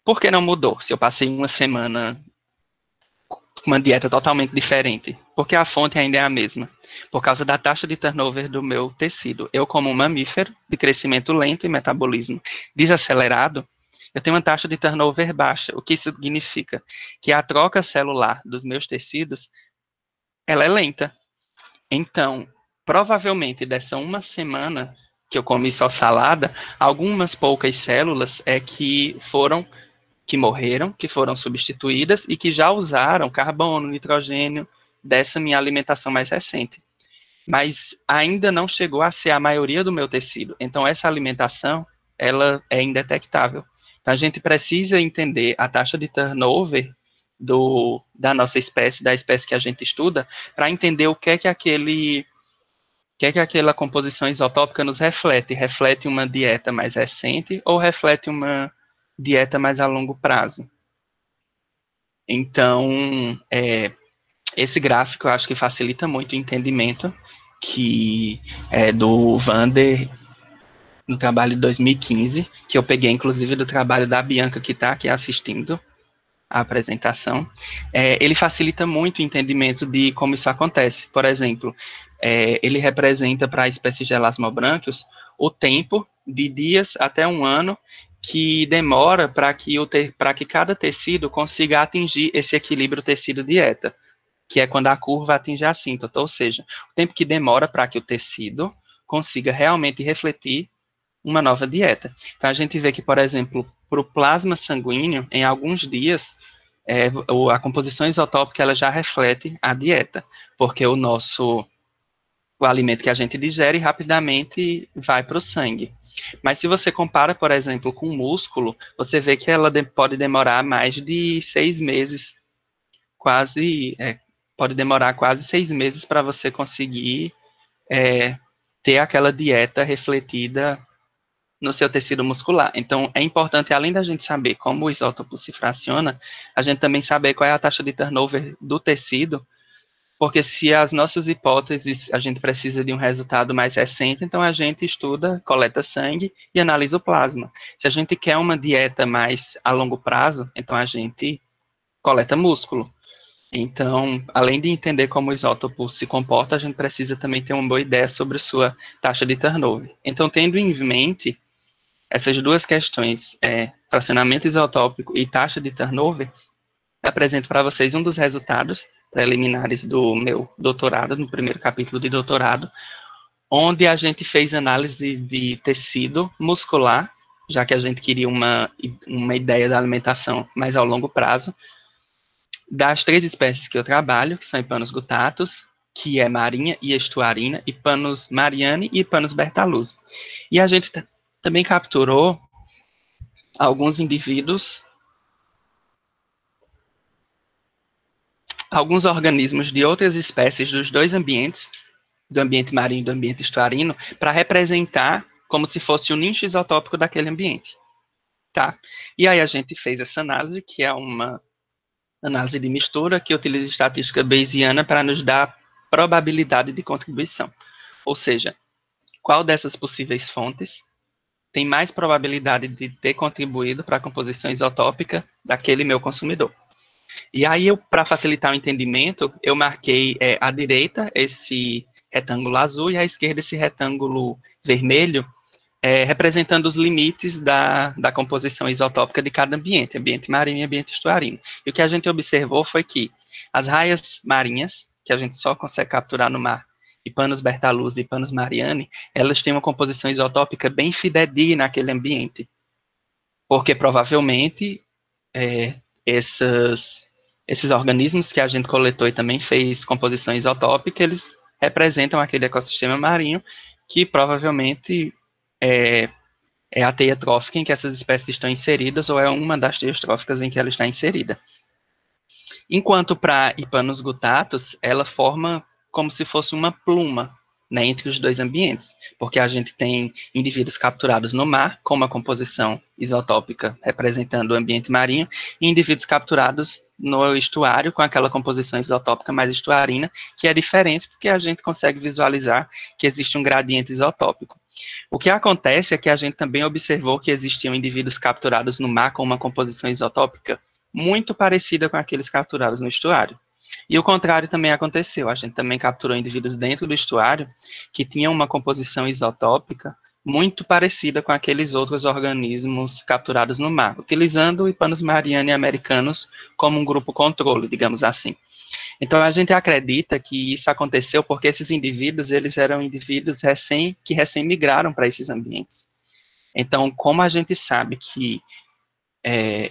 Por que não mudou? Se eu passei uma semana com uma dieta totalmente diferente. Porque a fonte ainda é a mesma. Por causa da taxa de turnover do meu tecido. Eu, como um mamífero, de crescimento lento e metabolismo desacelerado, eu tenho uma taxa de turnover baixa. O que isso significa? Que a troca celular dos meus tecidos, ela é lenta. Então, provavelmente dessa uma semana que eu comi só salada, algumas poucas células que morreram, que foram substituídas e que já usaram carbono, nitrogênio dessa minha alimentação mais recente. Mas ainda não chegou a ser a maioria do meu tecido. Então, essa alimentação, ela é indetectável. Então, a gente precisa entender a taxa de turnover da nossa espécie, da espécie que a gente estuda, para entender o que é que aquela composição isotópica nos reflete. Reflete uma dieta mais recente ou reflete uma dieta mais a longo prazo? Então, esse gráfico eu acho que facilita muito o entendimento que é do Vander no trabalho de 2015, que eu peguei inclusive do trabalho da Bianca que está aqui assistindo a apresentação. Ele facilita muito o entendimento de como isso acontece. Por exemplo, ele representa para a espécie de Elasmobranchius o tempo de dias até um ano que demora para que cada tecido consiga atingir esse equilíbrio tecido-dieta, que é quando a curva atinge a assíntota, ou seja, o tempo que demora para que o tecido consiga realmente refletir uma nova dieta. Então, a gente vê que, por exemplo, para o plasma sanguíneo, em alguns dias, a composição isotópica ela já reflete a dieta, porque o alimento que a gente digere rapidamente vai para o sangue. Mas se você compara, por exemplo, com o músculo, você vê que ela pode demorar mais de 6 meses, quase, pode demorar quase 6 meses para você conseguir ter aquela dieta refletida no seu tecido muscular. Então, é importante, além da gente saber como o isótopo se fraciona, a gente também saber qual é a taxa de turnover do tecido, porque se as nossas hipóteses, a gente precisa de um resultado mais recente, então a gente estuda, coleta sangue e analisa o plasma. Se a gente quer uma dieta mais a longo prazo, então a gente coleta músculo. Então, além de entender como o isótopo se comporta, a gente precisa também ter uma boa ideia sobre sua taxa de turnover. Então, tendo em mente essas duas questões, fracionamento isotópico e taxa de turnover, apresento para vocês um dos resultados preliminares do meu doutorado, no primeiro capítulo de doutorado, onde a gente fez análise de tecido muscular, já que a gente queria uma ideia da alimentação mais ao longo prazo, das 3 espécies que eu trabalho, que são Epanos guttatus, que é marinha e estuarina, Epanos mariani e Epanos bertalusi. E a gente também capturou alguns indivíduos, alguns organismos de outras espécies dos dois ambientes, do ambiente marinho e do ambiente estuarino, para representar como se fosse o nicho isotópico daquele ambiente. Tá? E aí a gente fez essa análise, que é uma análise de mistura, que utiliza estatística bayesiana para nos dar probabilidade de contribuição. Ou seja, qual dessas possíveis fontes tem mais probabilidade de ter contribuído para a composição isotópica daquele meu consumidor. E aí, para facilitar o entendimento, eu marquei à direita esse retângulo azul e à esquerda esse retângulo vermelho, representando os limites da composição isotópica de cada ambiente, ambiente marinho e ambiente estuarino. E o que a gente observou foi que as raias marinhas, que a gente só consegue capturar no mar, Epanos bertalusi e Epanos mariani, elas têm uma composição isotópica bem fidedigna naquele ambiente, porque provavelmente esses organismos que a gente coletou e também fez composição isotópica, eles representam aquele ecossistema marinho que provavelmente é a teia trófica em que essas espécies estão inseridas ou é uma das teias tróficas em que ela está inserida. Enquanto para Ipanus guttatus, ela forma como se fosse uma pluma, né, entre os dois ambientes, porque a gente tem indivíduos capturados no mar, com uma composição isotópica representando o ambiente marinho, e indivíduos capturados no estuário, com aquela composição isotópica mais estuarina, que é diferente, porque a gente consegue visualizar que existe um gradiente isotópico. O que acontece é que a gente também observou que existiam indivíduos capturados no mar com uma composição isotópica muito parecida com aqueles capturados no estuário. E o contrário também aconteceu. A gente também capturou indivíduos dentro do estuário que tinham uma composição isotópica muito parecida com aqueles outros organismos capturados no mar, utilizando o Ipanus mariani americanus como um grupo controle, digamos assim. Então, a gente acredita que isso aconteceu porque esses indivíduos, eles eram indivíduos que recém migraram para esses ambientes. Então, como a gente sabe que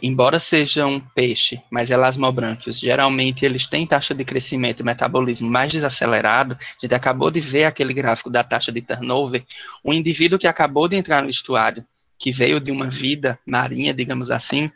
embora seja um peixe, mas elasmobrânquios, geralmente eles têm taxa de crescimento e metabolismo mais desacelerado, a gente acabou de ver aquele gráfico da taxa de turnover, um indivíduo que acabou de entrar no estuário, que veio de uma vida marinha, digamos assim,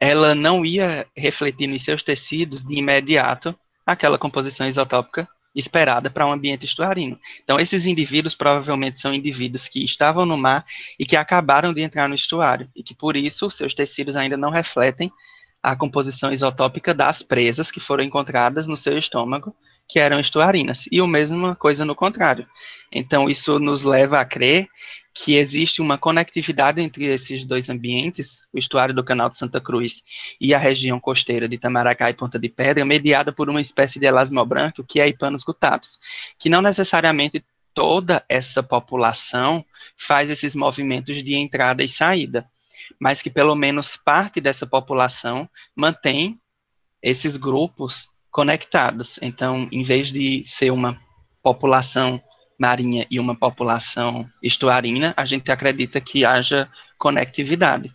ela não ia refletir nos seus tecidos de imediato aquela composição isotópica esperada para um ambiente estuarino. Então, esses indivíduos provavelmente são indivíduos que estavam no mar e que acabaram de entrar no estuário, e que, por isso, seus tecidos ainda não refletem a composição isotópica das presas que foram encontradas no seu estômago, que eram estuarinas. E a mesma coisa no contrário. Então, isso nos leva a crer que existe uma conectividade entre esses dois ambientes, o estuário do Canal de Santa Cruz e a região costeira de Itamaracá e Ponta de Pedra, mediada por uma espécie de elasmobrânquio, que é Ipanus guttatus, que não necessariamente toda essa população faz esses movimentos de entrada e saída, mas que pelo menos parte dessa população mantém esses grupos conectados. Então, em vez de ser uma população marinha e uma população estuarina, a gente acredita que haja conectividade.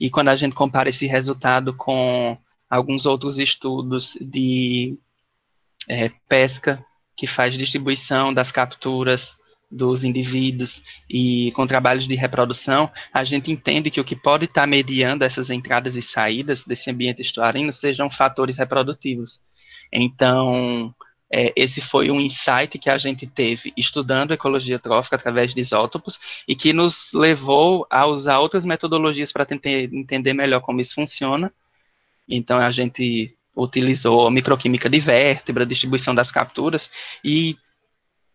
E quando a gente compara esse resultado com alguns outros estudos de pesca, que faz distribuição das capturas dos indivíduos e com trabalhos de reprodução, a gente entende que o que pode estar mediando essas entradas e saídas desse ambiente estuarino sejam fatores reprodutivos. Então, esse foi um insight que a gente teve estudando ecologia trófica através de isótopos e que nos levou a usar outras metodologias para tentar entender melhor como isso funciona. Então, a gente utilizou microquímica de vértebra, distribuição das capturas, e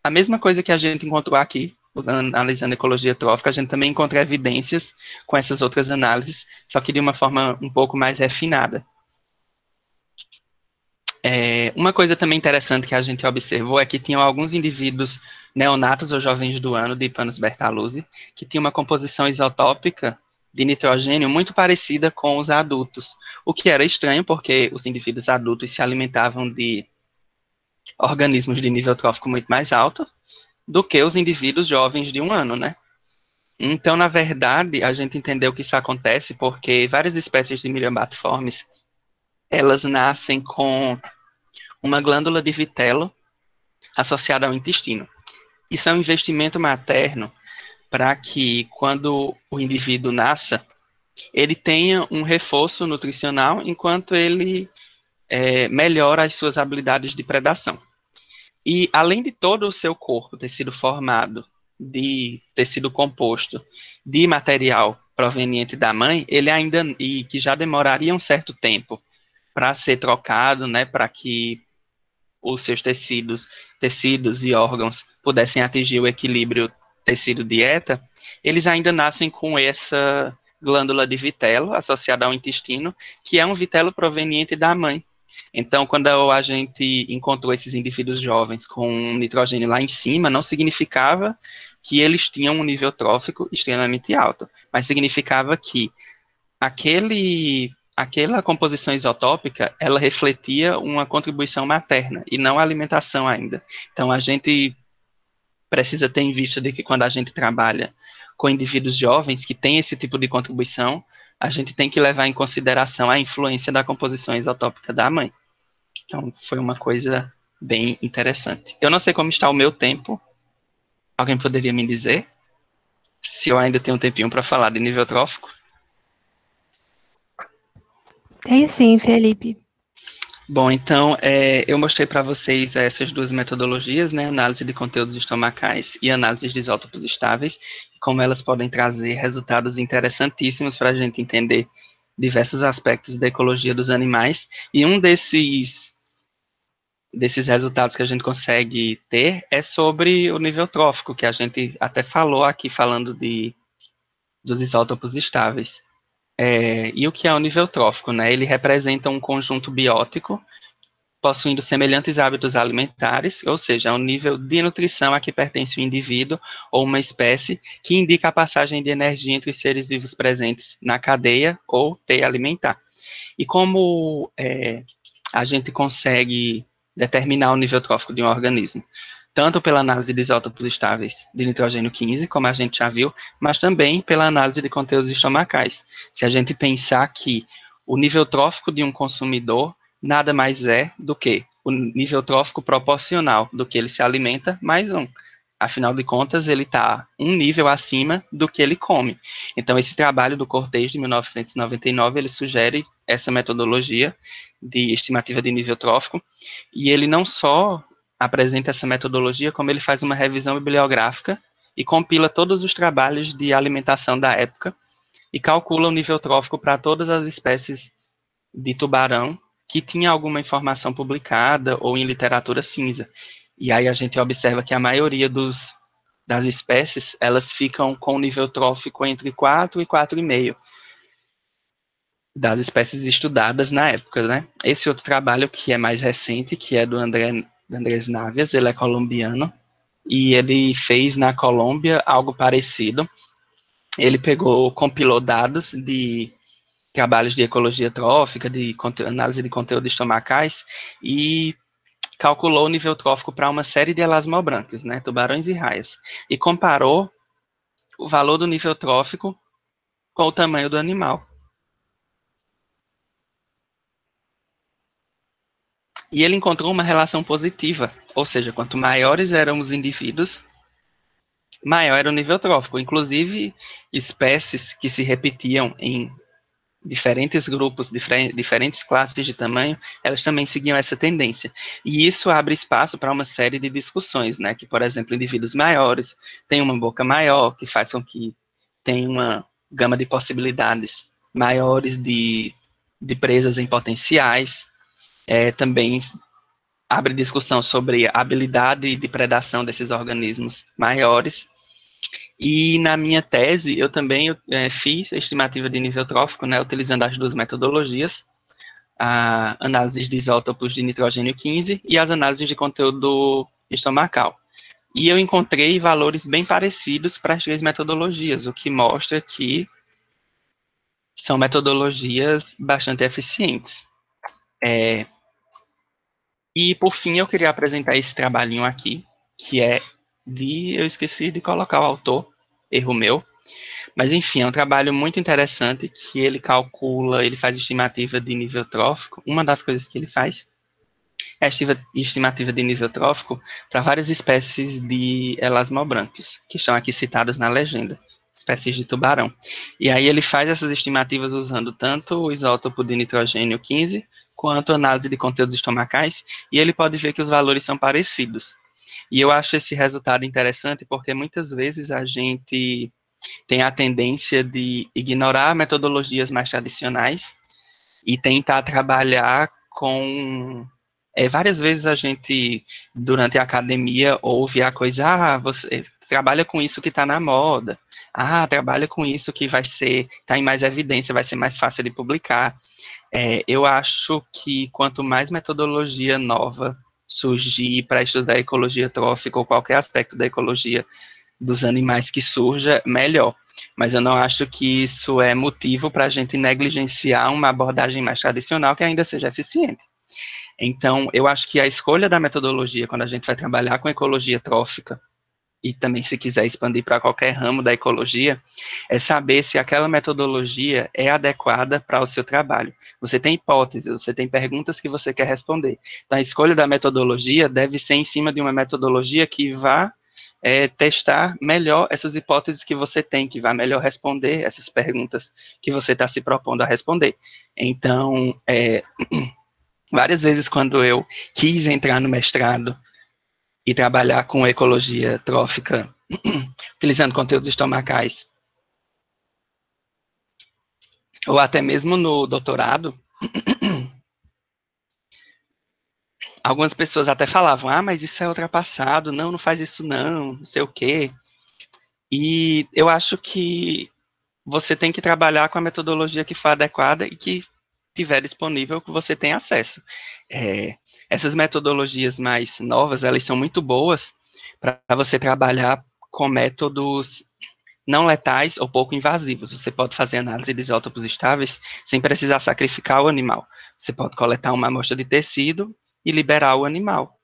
a mesma coisa que a gente encontrou aqui, analisando ecologia trófica, a gente também encontra evidências com essas outras análises, só que de uma forma um pouco mais refinada. Uma coisa também interessante que a gente observou é que tinham alguns indivíduos neonatos ou jovens do ano de Ipanus bertaluzzi, que tinham uma composição isotópica de nitrogênio muito parecida com os adultos, o que era estranho porque os indivíduos adultos se alimentavam de organismos de nível trófico muito mais alto do que os indivíduos jovens de um ano, né? Então, na verdade, a gente entendeu que isso acontece porque várias espécies de Myriambatiformes, elas nascem com uma glândula de vitelo associada ao intestino. Isso é um investimento materno para que, quando o indivíduo nasça, ele tenha um reforço nutricional enquanto ele melhora as suas habilidades de predação. E, além de todo o seu corpo ter sido formado de tecido composto de material proveniente da mãe, ele ainda, e que já demoraria um certo tempo para ser trocado, né, para que os seus tecidos e órgãos pudessem atingir o equilíbrio tecido-dieta, eles ainda nascem com essa glândula de vitelo associada ao intestino, que é um vitelo proveniente da mãe. Então, quando a gente encontrou esses indivíduos jovens com nitrogênio lá em cima, não significava que eles tinham um nível trófico extremamente alto, mas significava que aquela composição isotópica, ela refletia uma contribuição materna e não a alimentação ainda. Então, a gente precisa ter em vista de que quando a gente trabalha com indivíduos jovens que têm esse tipo de contribuição, a gente tem que levar em consideração a influência da composição isotópica da mãe. Então, foi uma coisa bem interessante. Eu não sei como está o meu tempo. Alguém poderia me dizer? Se eu ainda tenho um tempinho para falar de nível trófico? Tem sim, Felipe. Bom, então, eu mostrei para vocês essas duas metodologias, né, análise de conteúdos estomacais e análise de isótopos estáveis, como elas podem trazer resultados interessantíssimos para a gente entender diversos aspectos da ecologia dos animais, e um desses resultados que a gente consegue ter é sobre o nível trófico, que a gente até falou aqui, falando dos isótopos estáveis. E o que é o nível trófico, né? Ele representa um conjunto biótico possuindo semelhantes hábitos alimentares, ou seja, é um nível de nutrição a que pertence o indivíduo ou uma espécie, que indica a passagem de energia entre os seres vivos presentes na cadeia ou teia alimentar. E como a gente consegue determinar o nível trófico de um organismo? Tanto pela análise de isótopos estáveis de nitrogênio 15, como a gente já viu, mas também pela análise de conteúdos estomacais. Se a gente pensar que o nível trófico de um consumidor nada mais é do que o nível trófico proporcional do que ele se alimenta, mais um. Afinal de contas, ele está um nível acima do que ele come. Então, esse trabalho do Cortez, de 1999, ele sugere essa metodologia de estimativa de nível trófico, e ele não só apresenta essa metodologia, como ele faz uma revisão bibliográfica e compila todos os trabalhos de alimentação da época e calcula o nível trófico para todas as espécies de tubarão que tinha alguma informação publicada ou em literatura cinza. E aí a gente observa que a maioria das espécies, elas ficam com nível trófico entre 4 e 4,5 das espécies estudadas na época, né? Esse outro trabalho, que é mais recente, que é do Andrés Navias, ele é colombiano, e ele fez na Colômbia algo parecido. Ele compilou dados de trabalhos de ecologia trófica, de análise de conteúdos estomacais, e calculou o nível trófico para uma série de elasmobrânquios, né, tubarões e raias, e comparou o valor do nível trófico com o tamanho do animal. E ele encontrou uma relação positiva, ou seja, quanto maiores eram os indivíduos, maior era o nível trófico. Inclusive, espécies que se repetiam em diferentes grupos, diferentes classes de tamanho, elas também seguiam essa tendência. E isso abre espaço para uma série de discussões, né? Que, por exemplo, indivíduos maiores têm uma boca maior, que faz com que tenha uma gama de possibilidades maiores de presas em potenciais. Também abre discussão sobre a habilidade de predação desses organismos maiores. E na minha tese, eu também fiz a estimativa de nível trófico, né, utilizando as duas metodologias, a análise de isótopos de nitrogênio 15 e as análises de conteúdo estomacal. E eu encontrei valores bem parecidos para as três metodologias, o que mostra que são metodologias bastante eficientes. E, por fim, eu queria apresentar esse trabalhinho aqui, que é eu esqueci de colocar o autor, erro meu, mas enfim, é um trabalho muito interessante que ele faz estimativa de nível trófico. Uma das coisas que ele faz é a estimativa de nível trófico para várias espécies de elasmobrânquios, que estão aqui citadas na legenda, espécies de tubarão. E aí ele faz essas estimativas usando tanto o isótopo de nitrogênio 15, quanto análise de conteúdos estomacais, e ele pode ver que os valores são parecidos. E eu acho esse resultado interessante porque muitas vezes a gente tem a tendência de ignorar metodologias mais tradicionais e tentar trabalhar com... várias vezes a gente, durante a academia, ouve a coisa, você trabalha com isso que está na moda, trabalha com isso que está em mais evidência, vai ser mais fácil de publicar. Eu acho que quanto mais metodologia nova surgir para estudar ecologia trófica ou qualquer aspecto da ecologia dos animais que surja, melhor. Mas eu não acho que isso é motivo para a gente negligenciar uma abordagem mais tradicional que ainda seja eficiente. Então, eu acho que a escolha da metodologia, quando a gente vai trabalhar com ecologia trófica, e também se quiser expandir para qualquer ramo da ecologia, é saber se aquela metodologia é adequada para o seu trabalho. Você tem hipóteses, você tem perguntas que você quer responder. Então, a escolha da metodologia deve ser em cima de uma metodologia que vá testar melhor essas hipóteses que você tem, que vá melhor responder essas perguntas que você está se propondo a responder. Então, Várias vezes, quando eu quis entrar no mestrado e trabalhar com ecologia trófica, utilizando conteúdos estomacais, ou até mesmo no doutorado, algumas pessoas até falavam, mas isso é ultrapassado, não faz isso não sei o quê. E eu acho que você tem que trabalhar com a metodologia que for adequada e que tiver disponível, que você tenha acesso. Essas metodologias mais novas, elas são muito boas para você trabalhar com métodos não letais ou pouco invasivos. Você pode fazer análise de isótopos estáveis sem precisar sacrificar o animal. Você pode coletar uma amostra de tecido e liberar o animal.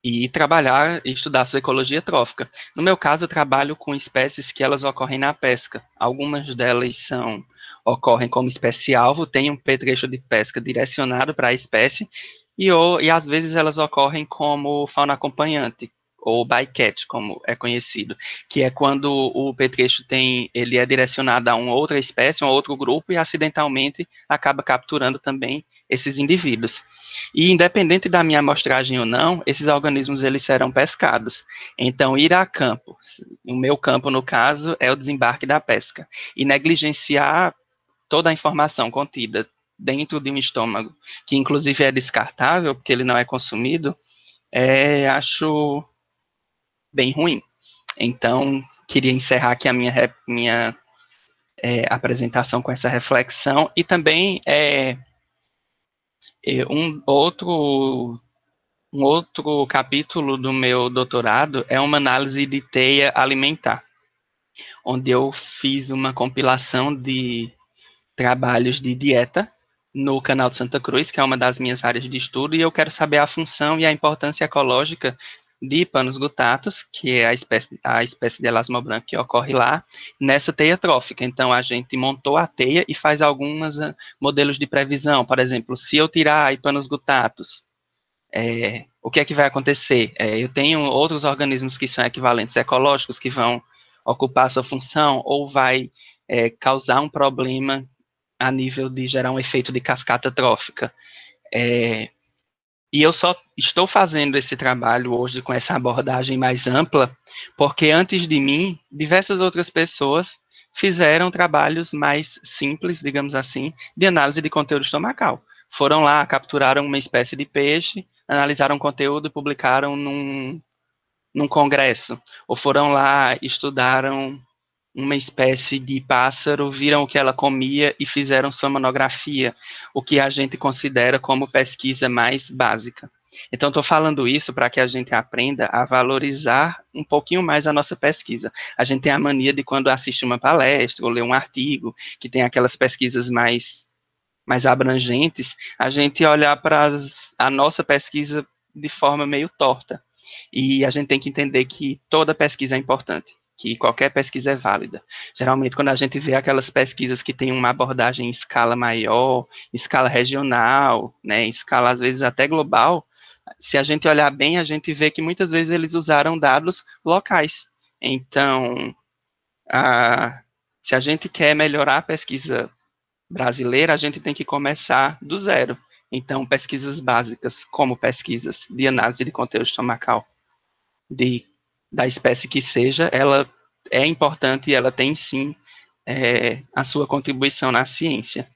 E trabalhar e estudar a sua ecologia trófica. No meu caso, eu trabalho com espécies que elas ocorrem na pesca. Algumas delas ocorrem como espécie-alvo, tem um petrecho de pesca direcionado para a espécie, e às vezes elas ocorrem como fauna acompanhante, ou bycatch, como é conhecido, que é quando o petrecho ele é direcionado a uma outra espécie, um outro grupo, e acidentalmente acaba capturando também esses indivíduos. E independente da minha amostragem ou não, esses organismos eles serão pescados. Então, ir a campo, o meu campo, no caso, é o desembarque da pesca, e negligenciar toda a informação contida dentro de um estômago, que inclusive é descartável, porque ele não é consumido, acho bem ruim. Então, queria encerrar aqui a minha apresentação com essa reflexão, e também um outro capítulo do meu doutorado é uma análise de teia alimentar, onde eu fiz uma compilação de trabalhos de dieta no Canal de Santa Cruz, que é uma das minhas áreas de estudo, e eu quero saber a função e a importância ecológica de Panos guttatus, que é a espécie de elasmobranquio que ocorre lá, nessa teia trófica. Então, a gente montou a teia e faz alguns modelos de previsão. Por exemplo, se eu tirar a Panos guttatus, o que é que vai acontecer? Eu tenho outros organismos que são equivalentes ecológicos que vão ocupar a sua função, ou vai causar um problema a nível de gerar um efeito de cascata trófica. E eu só estou fazendo esse trabalho hoje com essa abordagem mais ampla, porque antes de mim, diversas outras pessoas fizeram trabalhos mais simples, digamos assim, de análise de conteúdo estomacal. Foram lá, capturaram uma espécie de peixe, analisaram o conteúdo e publicaram num congresso. Ou foram lá, estudaram uma espécie de pássaro, viram o que ela comia e fizeram sua monografia, o que a gente considera como pesquisa mais básica. Então, estou falando isso para que a gente aprenda a valorizar um pouquinho mais a nossa pesquisa. A gente tem a mania de, quando assiste uma palestra ou lê um artigo, que tem aquelas pesquisas mais abrangentes, a gente olhar para a nossa pesquisa de forma meio torta. E a gente tem que entender que toda pesquisa é importante, que qualquer pesquisa é válida. Geralmente, quando a gente vê aquelas pesquisas que têm uma abordagem em escala maior, em escala regional, né, em escala, às vezes, até global, se a gente olhar bem, a gente vê que muitas vezes eles usaram dados locais. Então, se a gente quer melhorar a pesquisa brasileira, a gente tem que começar do zero. Então, pesquisas básicas, como pesquisas de análise de conteúdo estomacal, da espécie que seja, ela é importante e ela tem, sim, a sua contribuição na ciência.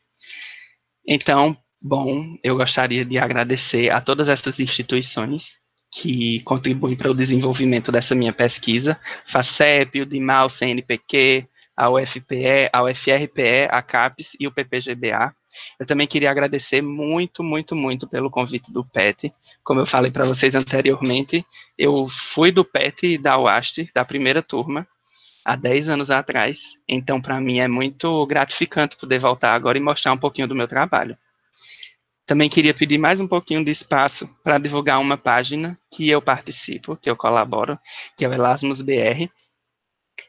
Então, bom, eu gostaria de agradecer a todas essas instituições que contribuem para o desenvolvimento dessa minha pesquisa, FACEP, o DIMAL, o CNPq, a UFPE, a UFRPE, a CAPES e o PPGBA. Eu também queria agradecer muito, muito, muito pelo convite do PET. Como eu falei para vocês anteriormente, eu fui do PET da UAST, da primeira turma, há 10 anos atrás, então para mim é muito gratificante poder voltar agora e mostrar um pouquinho do meu trabalho. Também queria pedir mais um pouquinho de espaço para divulgar uma página que eu participo, que eu colaboro, que é o Erasmus BR.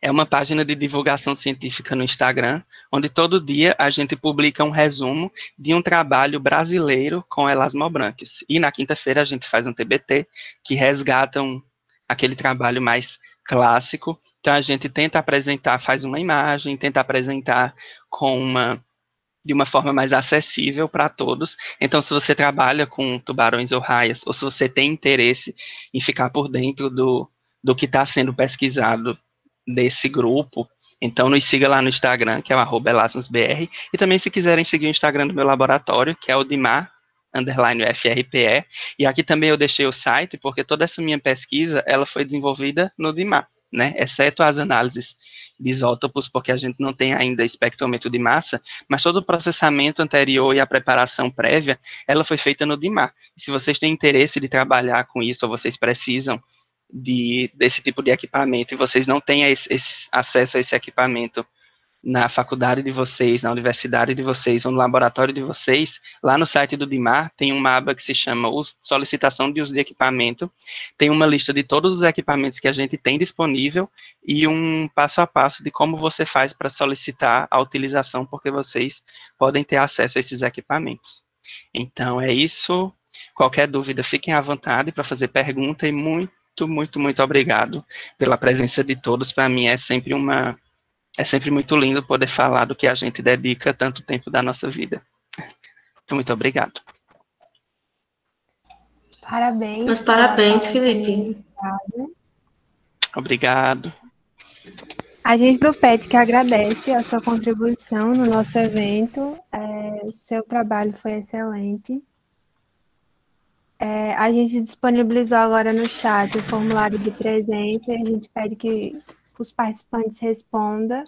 É uma página de divulgação científica no Instagram, onde todo dia a gente publica um resumo de um trabalho brasileiro com elasmobranquios. E na quinta-feira a gente faz um TBT, que resgata aquele trabalho mais clássico. Então a gente tenta apresentar, faz uma imagem, tenta apresentar com uma de uma forma mais acessível para todos. Então, se você trabalha com tubarões ou raias, ou se você tem interesse em ficar por dentro do que está sendo pesquisado desse grupo, então nos siga lá no Instagram, que é o @elasmusbr, e também se quiserem seguir o Instagram do meu laboratório, que é o Dimar_FRPE, e aqui também eu deixei o site, porque toda essa minha pesquisa, ela foi desenvolvida no Dimar, né, exceto as análises de isótopos, porque a gente não tem ainda espectrômetro de massa, mas todo o processamento anterior e a preparação prévia, ela foi feita no Dimar. Se vocês têm interesse de trabalhar com isso, ou vocês precisam desse tipo de equipamento, e vocês não têm esse acesso a esse equipamento na faculdade de vocês, na universidade de vocês, ou no laboratório de vocês, lá no site do Dimar tem uma aba que se chama solicitação de uso de equipamento, tem uma lista de todos os equipamentos que a gente tem disponível e um passo a passo de como você faz para solicitar a utilização, porque vocês podem ter acesso a esses equipamentos. Então é isso, qualquer dúvida fiquem à vontade para fazer pergunta, e muito, muito, muito obrigado pela presença de todos. Para mim é sempre muito lindo poder falar do que a gente dedica tanto tempo da nossa vida. Muito obrigado. Parabéns. Meus parabéns, Felipe. Obrigado. A gente do PET que agradece a sua contribuição no nosso evento. Seu trabalho foi excelente. A gente disponibilizou agora no chat o formulário de presença e a gente pede que os participantes respondam.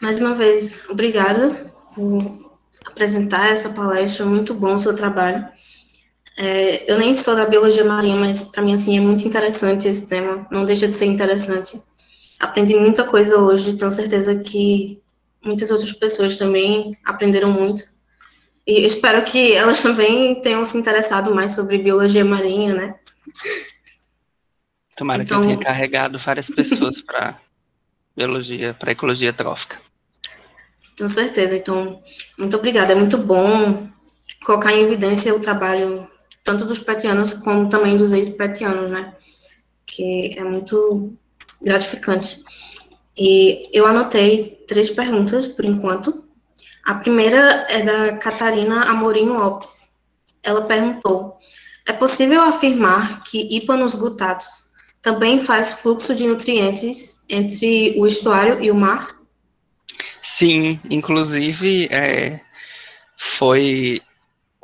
Mais uma vez, obrigada por apresentar essa palestra, muito bom o seu trabalho. Eu nem sou da biologia marinha, mas para mim assim, é muito interessante esse tema, não deixa de ser interessante. Aprendi muita coisa hoje, tenho certeza que muitas outras pessoas também aprenderam muito. E espero que elas também tenham se interessado mais sobre biologia marinha, né? Tomara que eu tenha carregado várias pessoas para biologia, para ecologia trófica. Tenho certeza. Então, muito obrigada. É muito bom colocar em evidência o trabalho tanto dos petianos como também dos ex-petianos, né? Que é muito gratificante. E eu anotei 3 perguntas, por enquanto. A primeira é da Catarina Amorim Lopes. Ela perguntou: é possível afirmar que Hypanos gutatus também faz fluxo de nutrientes entre o estuário e o mar? Sim, inclusive foi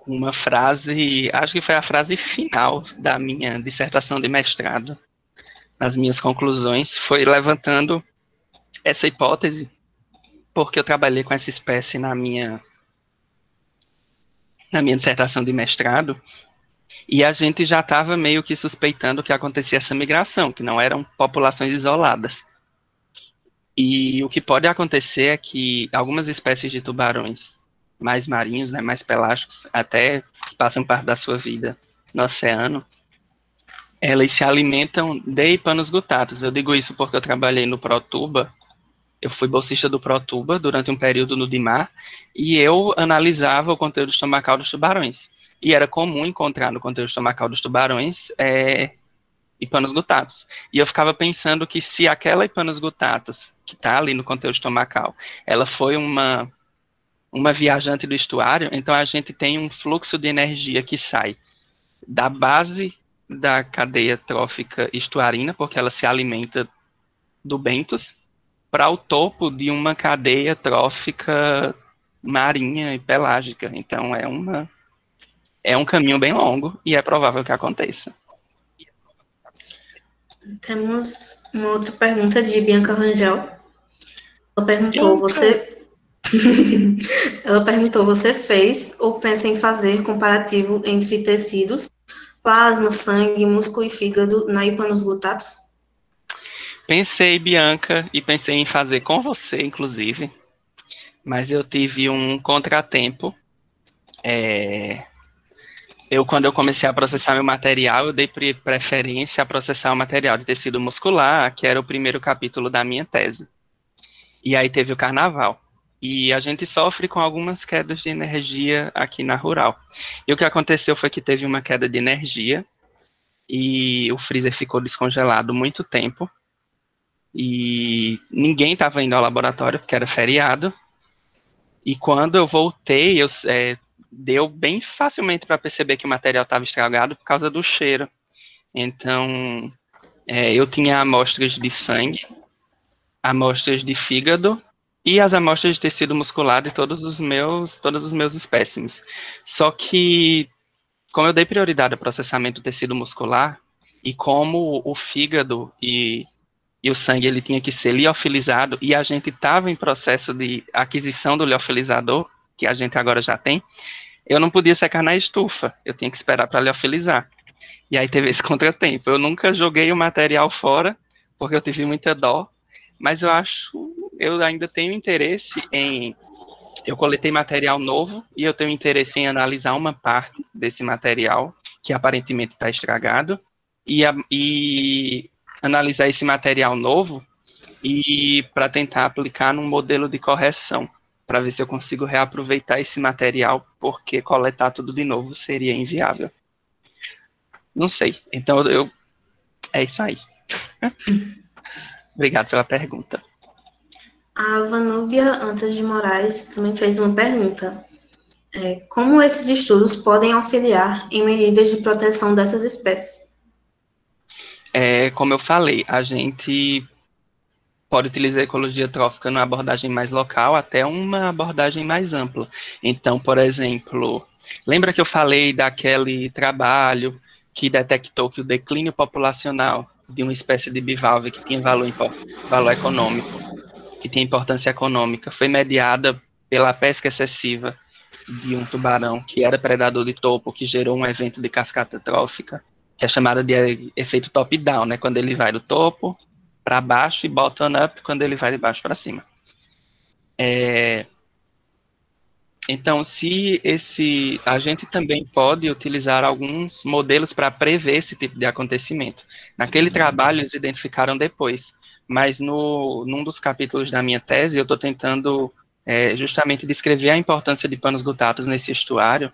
uma frase, acho que foi a frase final da minha dissertação de mestrado, nas minhas conclusões, foi levantando essa hipótese, porque eu trabalhei com essa espécie na minha dissertação de mestrado, e a gente já estava meio que suspeitando que acontecia essa migração, que não eram populações isoladas. E o que pode acontecer é que algumas espécies de tubarões mais marinhos, né, mais pelágicos, até que passam parte da sua vida no oceano, elas se alimentam de Hypanos gutatus. Eu digo isso porque eu trabalhei no Protuba, eu fui bolsista do Protuba durante um período no Dimar, e eu analisava o conteúdo estomacal dos tubarões. E era comum encontrar no conteúdo estomacal dos tubarões Hypanos gutatus. E eu ficava pensando que se aquela Hypanos gutatus, que está ali no conteúdo estomacal, ela foi uma viajante do estuário, então a gente tem um fluxo de energia que sai da base da cadeia trófica estuarina, porque ela se alimenta do bentos, para o topo de uma cadeia trófica marinha e pelágica. Então é um caminho bem longo e é provável que aconteça. Temos uma outra pergunta de Bianca Rangel. Ela perguntou: Ela perguntou: você fez ou pensa em fazer comparativo entre tecidos, plasma, sangue, músculo e fígado na Hypanos gutatus? Pensei, Bianca, e pensei em fazer com você, inclusive, mas eu tive um contratempo. Quando eu comecei a processar meu material, eu dei preferência a processar o material de tecido muscular, que era o primeiro capítulo da minha tese. E aí teve o carnaval. E a gente sofre com algumas quedas de energia aqui na Rural. E o que aconteceu foi que teve uma queda de energia, e o freezer ficou descongelado muito tempo. e ninguém estava indo ao laboratório porque era feriado. E quando eu voltei, deu bem facilmente para perceber que o material estava estragado por causa do cheiro. Então, eu tinha amostras de sangue, amostras de fígado e as amostras de tecido muscular de todos os meus espécimes. Só que, como eu dei prioridade ao processamento do tecido muscular, e como o fígado e o sangue ele tinha que ser liofilizado, e a gente estava em processo de aquisição do liofilizador, que a gente agora já tem, eu não podia secar na estufa, eu tinha que esperar para liofilizar. E aí teve esse contratempo. Eu nunca joguei o material fora, porque eu tive muita dó, mas eu ainda tenho interesse em... Eu coletei material novo e eu tenho interesse em analisar uma parte desse material, que aparentemente está estragado, e analisar esse material novo e para tentar aplicar num modelo de correção, para ver se eu consigo reaproveitar esse material, porque coletar tudo de novo seria inviável. Não sei. Então, é isso aí. Obrigado pela pergunta. A Vanúbia Antas de Moraes também fez uma pergunta. Como esses estudos podem auxiliar em medidas de proteção dessas espécies? Como eu falei, a gente pode utilizar a ecologia trófica numa abordagem mais local até uma abordagem mais ampla. Então, por exemplo, lembra que eu falei daquele trabalho que detectou que o declínio populacional de uma espécie de bivalve que tinha valor econômico, que tinha importância econômica, foi mediada pela pesca excessiva de um tubarão que era predador de topo, que gerou um evento de cascata trófica, que é chamada de efeito top-down, né? Quando ele vai do topo para baixo e bottom-up quando ele vai de baixo para cima. Então, a gente também pode utilizar alguns modelos para prever esse tipo de acontecimento. Naquele trabalho, eles identificaram depois, mas num dos capítulos da minha tese, eu estou tentando justamente descrever a importância de panos gutatos nesse estuário,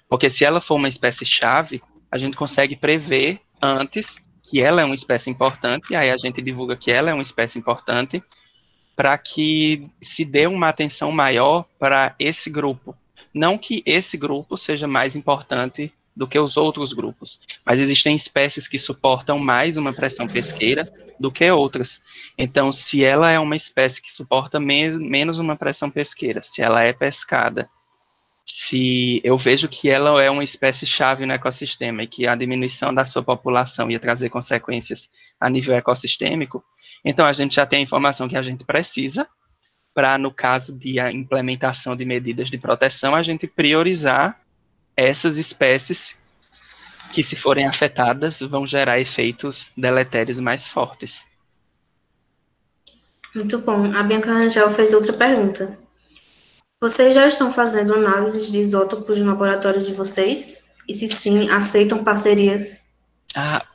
porque se ela for uma espécie-chave, a gente consegue prever antes que ela é uma espécie importante, e aí a gente divulga que ela é uma espécie importante, para que se dê uma atenção maior para esse grupo. Não que esse grupo seja mais importante do que os outros grupos, mas existem espécies que suportam mais uma pressão pesqueira do que outras. Então, se ela é uma espécie que suporta menos uma pressão pesqueira, se ela é pescada, se eu vejo que ela é uma espécie-chave no ecossistema e que a diminuição da sua população ia trazer consequências a nível ecossistêmico, então a gente já tem a informação que a gente precisa para, no caso de a implementação de medidas de proteção, a gente priorizar essas espécies que, se forem afetadas, vão gerar efeitos deletérios mais fortes. Muito bom. A Bianca Rangel fez outra pergunta. Vocês já estão fazendo análises de isótopos no laboratório de vocês? E se sim, aceitam parcerias?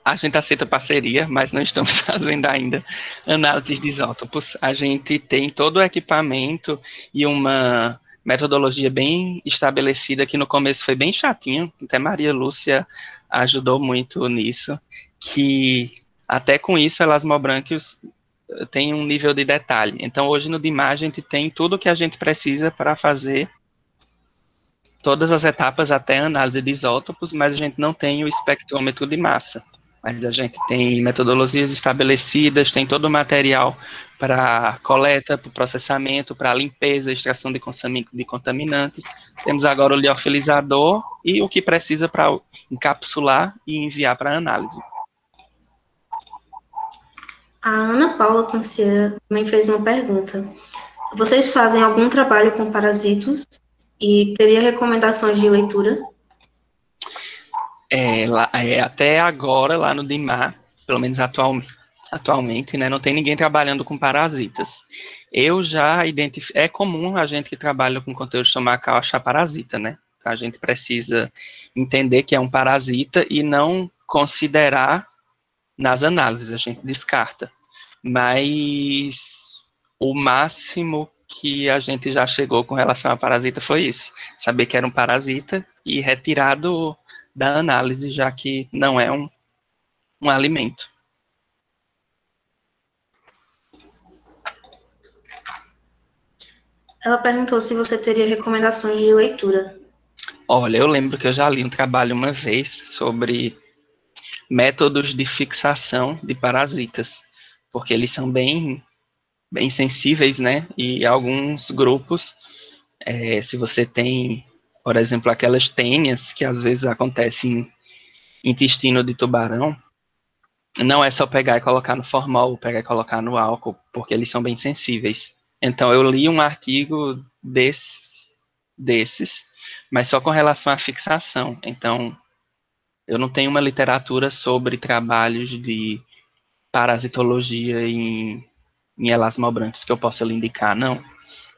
A gente aceita parceria, mas não estamos fazendo ainda análises de isótopos. A gente tem todo o equipamento e uma metodologia bem estabelecida, que no começo foi bem chatinho, até Maria Lúcia ajudou muito nisso, que até com isso elasmobranquios tem um nível de detalhe. Então hoje no DIMAR a gente tem tudo o que a gente precisa para fazer todas as etapas até a análise de isótopos, mas a gente não tem o espectrômetro de massa. Mas a gente tem metodologias estabelecidas, tem todo o material para coleta, para processamento, para limpeza, extração de contaminantes. Temos agora o liofilizador e o que precisa para encapsular e enviar para análise. A Ana Paula Canseira também fez uma pergunta. Vocês fazem algum trabalho com parasitos e teria recomendações de leitura? Até agora, lá no DIMAR, pelo menos atualmente, né, não tem ninguém trabalhando com parasitas. Eu já é comum a gente que trabalha com conteúdo estomacal achar parasita, né? A gente precisa entender que é um parasita e não considerar nas análises, a gente descarta. Mas o máximo que a gente já chegou com relação a parasita foi isso. Saber que era um parasita e retirado da análise, já que não é um alimento. Ela perguntou se você teria recomendações de leitura. Olha, eu lembro que eu já li um trabalho uma vez sobre métodos de fixação de parasitas, porque eles são bem sensíveis, né? E alguns grupos, se você tem, por exemplo, aquelas tênias que às vezes acontecem em intestino de tubarão, não é só pegar e colocar no formol, pegar e colocar no álcool, porque eles são bem sensíveis. Então eu li um artigo desses, mas só com relação à fixação. Então eu não tenho uma literatura sobre trabalhos de parasitologia em elasmobrancos que eu possa lhe indicar, não.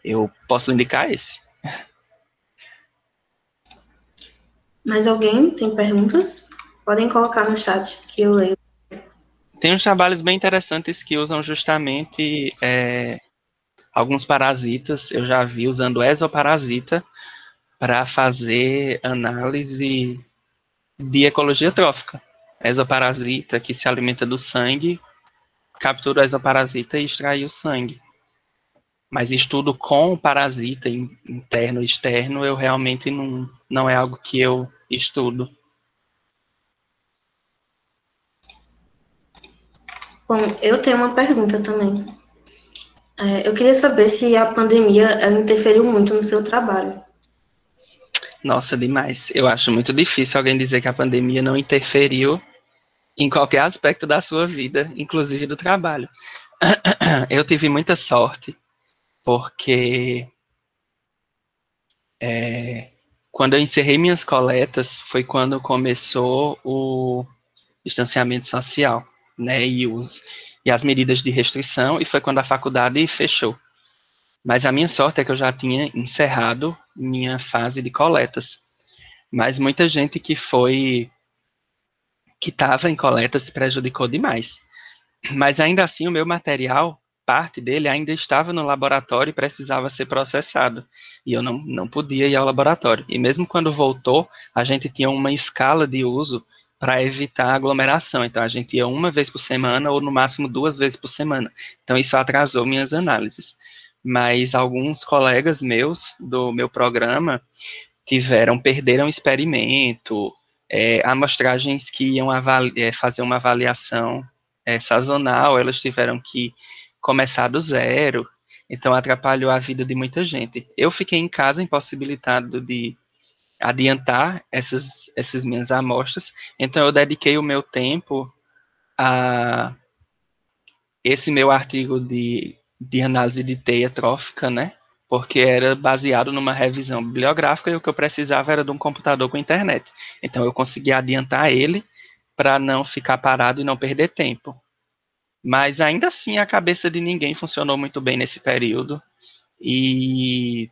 Eu posso lhe indicar esse. Mais alguém tem perguntas? Podem colocar no chat que eu leio. Tem uns trabalhos bem interessantes que usam justamente alguns parasitas. Eu já vi usando exoparasita para fazer análise de ecologia trófica. Exoparasita que se alimenta do sangue, captura o exoparasita e extrai o sangue. Mas estudo com o parasita interno e externo, eu realmente não é algo que eu estudo. Bom, eu tenho uma pergunta também. Eu queria saber se a pandemia ela interferiu muito no seu trabalho. Nossa, demais. Eu acho muito difícil alguém dizer que a pandemia não interferiu em qualquer aspecto da sua vida, inclusive do trabalho. Eu tive muita sorte, porque quando eu encerrei minhas coletas, foi quando começou o distanciamento social, né, e as medidas de restrição, e foi quando a faculdade fechou. Mas a minha sorte é que eu já tinha encerrado minha fase de coletas. Mas muita gente que estava em coleta se prejudicou demais. Mas ainda assim o meu material, parte dele ainda estava no laboratório e precisava ser processado. E eu não podia ir ao laboratório. E mesmo quando voltou, a gente tinha uma escala de uso para evitar aglomeração. Então a gente ia uma vez por semana ou no máximo 2 vezes por semana. Então isso atrasou minhas análises. Mas alguns colegas meus do meu programa perderam experimento, amostragens que iam fazer uma avaliação sazonal, elas tiveram que começar do zero, então atrapalhou a vida de muita gente. Eu fiquei em casa impossibilitado de adiantar essas minhas amostras, então eu dediquei o meu tempo a esse meu artigo de análise de teia trófica, né? Porque era baseado numa revisão bibliográfica e o que eu precisava era de um computador com internet. Então eu consegui adiantar ele para não ficar parado e não perder tempo. Mas ainda assim a cabeça de ninguém funcionou muito bem nesse período e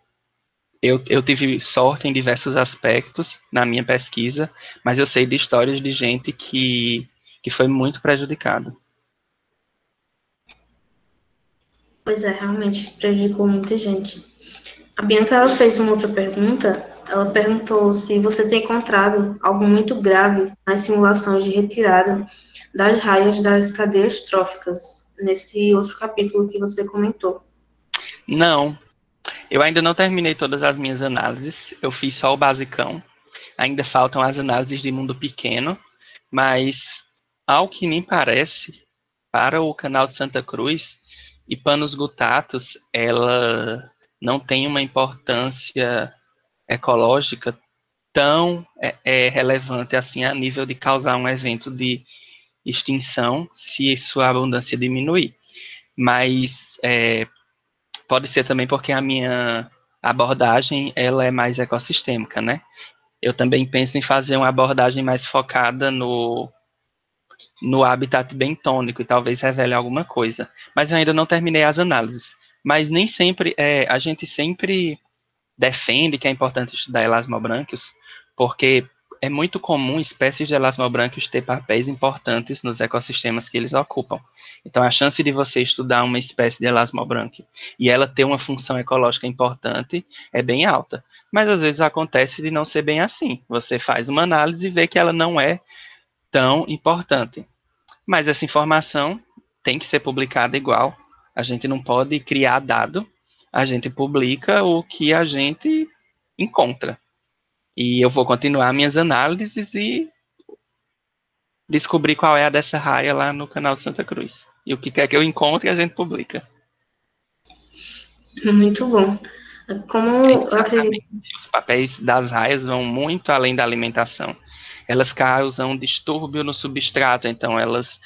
eu tive sorte em diversos aspectos na minha pesquisa, mas eu sei de histórias de gente que foi muito prejudicado. Pois é, realmente prejudicou muita gente. A Bianca ela fez uma outra pergunta. Ela perguntou se você tem encontrado algo muito grave nas simulações de retirada das raias das cadeias tróficas, nesse outro capítulo que você comentou. Não, eu ainda não terminei todas as minhas análises, eu fiz só o basicão. Ainda faltam as análises de mundo pequeno, mas ao que me parece, para o canal de Santa Cruz e panos gutatos, ela não tem uma importância ecológica tão relevante assim a nível de causar um evento de extinção se sua abundância diminuir. Mas pode ser também porque a minha abordagem ela é mais ecossistêmica, né? Eu também penso em fazer uma abordagem mais focada no habitat bentônico e talvez revele alguma coisa. Mas eu ainda não terminei as análises. Mas nem sempre, a gente sempre defende que é importante estudar elasmobranquios, porque é muito comum espécies de elasmobranquios ter papéis importantes nos ecossistemas que eles ocupam. Então, a chance de você estudar uma espécie de elasmobrânquio e ela ter uma função ecológica importante é bem alta. Mas, às vezes, acontece de não ser bem assim. Você faz uma análise e vê que ela não é tão importante. Mas essa informação tem que ser publicada igual. A gente não pode criar dado a gente publica o que a gente encontra. E eu vou continuar minhas análises e descobrir qual é a dessa raia lá no canal de Santa Cruz. E o que quer que eu encontre, a gente publica. Muito bom. Como eu acredito. Exatamente. Os papéis das raias vão muito além da alimentação. Elas causam distúrbio no substrato, então elas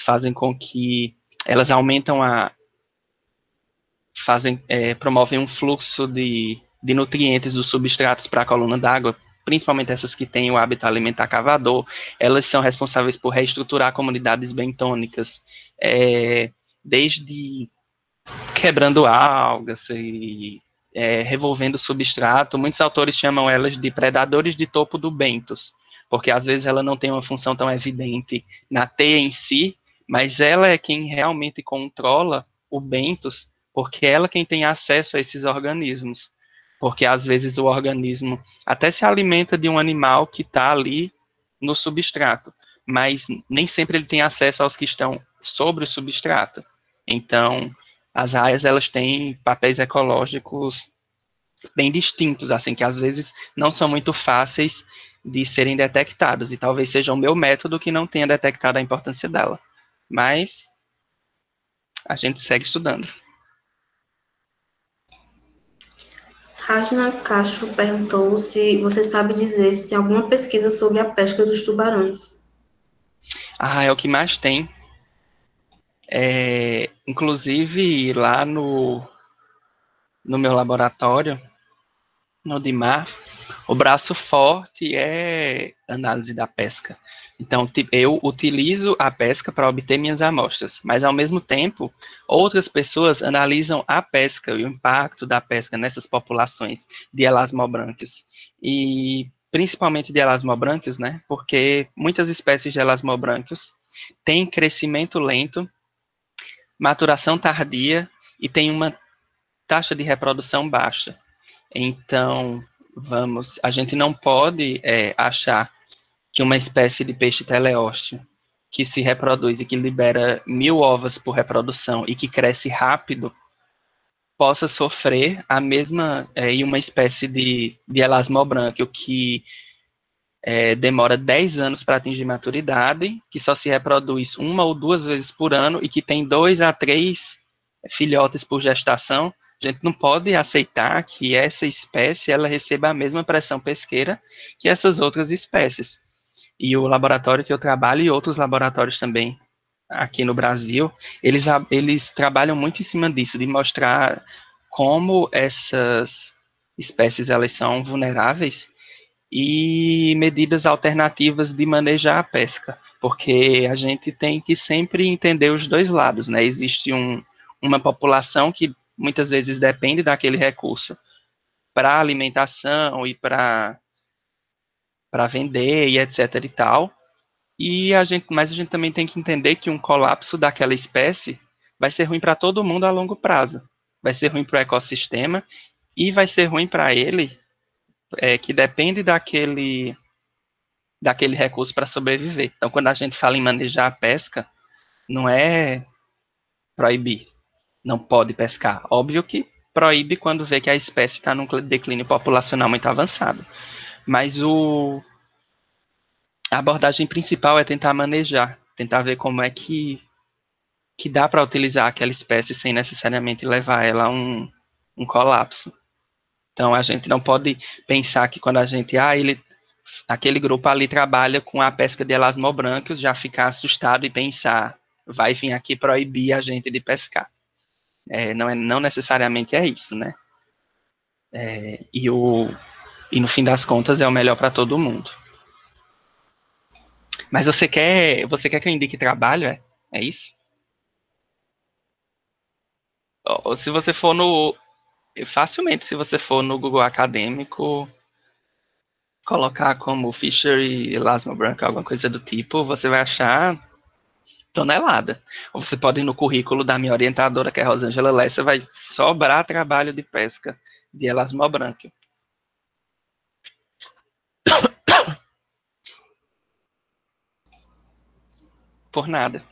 fazem com que elas aumentam promovem um fluxo de nutrientes dos substratos para a coluna d'água, principalmente essas que têm o hábito alimentar cavador. Elas são responsáveis por reestruturar comunidades bentônicas, desde quebrando algas e revolvendo o substrato. Muitos autores chamam elas de predadores de topo do bentos, porque às vezes ela não tem uma função tão evidente na teia em si, mas ela é quem realmente controla o bentos, porque ela é quem tem acesso a esses organismos. Porque às vezes o organismo até se alimenta de um animal que está ali no substrato, mas nem sempre ele tem acesso aos que estão sobre o substrato. Então, as raias, elas têm papéis ecológicos bem distintos, assim, que às vezes não são muito fáceis de serem detectados, e talvez seja o meu método que não tenha detectado a importância dela. Mas a gente segue estudando. Rajna Castro perguntou se você sabe dizer se tem alguma pesquisa sobre a pesca dos tubarões. É o que mais tem. Inclusive, lá no meu laboratório, no DIMAR, o braço forte é análise da pesca. Então, eu utilizo a pesca para obter minhas amostras, mas, ao mesmo tempo, outras pessoas analisam a pesca e o impacto da pesca nessas populações de elasmobranquios. E, principalmente de elasmobranquios, né? Porque muitas espécies de elasmobranquios têm crescimento lento, maturação tardia e têm uma taxa de reprodução baixa. Então, a gente não pode achar que uma espécie de peixe teleósteo que se reproduz e que libera 1.000 ovos por reprodução e que cresce rápido possa sofrer a mesma, e uma espécie de elasmobrânquio que demora 10 anos para atingir maturidade, que só se reproduz 1 ou 2 vezes por ano e que tem 2 a 3 filhotes por gestação. A gente não pode aceitar que essa espécie ela receba a mesma pressão pesqueira que essas outras espécies. E o laboratório que eu trabalho e outros laboratórios também aqui no Brasil, eles trabalham muito em cima disso, de mostrar como essas espécies elas são vulneráveis e medidas alternativas de manejar a pesca, porque a gente tem que sempre entender os dois lados, né? Existe uma população que muitas vezes depende daquele recurso para alimentação e para vender e etc e tal. Mas a gente também tem que entender que um colapso daquela espécie vai ser ruim para todo mundo a longo prazo. Vai ser ruim para o ecossistema e vai ser ruim para ele, que depende daquele recurso para sobreviver. Então, quando a gente fala em manejar a pesca, não é proibir, não pode pescar. Óbvio que proíbe quando vê que a espécie está num declínio populacional muito avançado. Mas a abordagem principal é tentar manejar, tentar ver como é que dá para utilizar aquela espécie sem necessariamente levar ela a um colapso. Então, a gente não pode pensar que quando a gente, aquele grupo ali trabalha com a pesca de elasmobrânquios, já ficar assustado e pensar, vai vir aqui proibir a gente de pescar. Não necessariamente é isso, né? E no fim das contas é o melhor para todo mundo. Mas você quer que eu indique trabalho, é isso? Ou se você for facilmente, se você for no Google Acadêmico, colocar como Fisher e Elasmo Branco, alguma coisa do tipo, você vai achar tonelada. Ou você pode ir no currículo da minha orientadora, que é Rosângela Lessa, vai sobrar trabalho de pesca de Elasmo Branco. Por nada.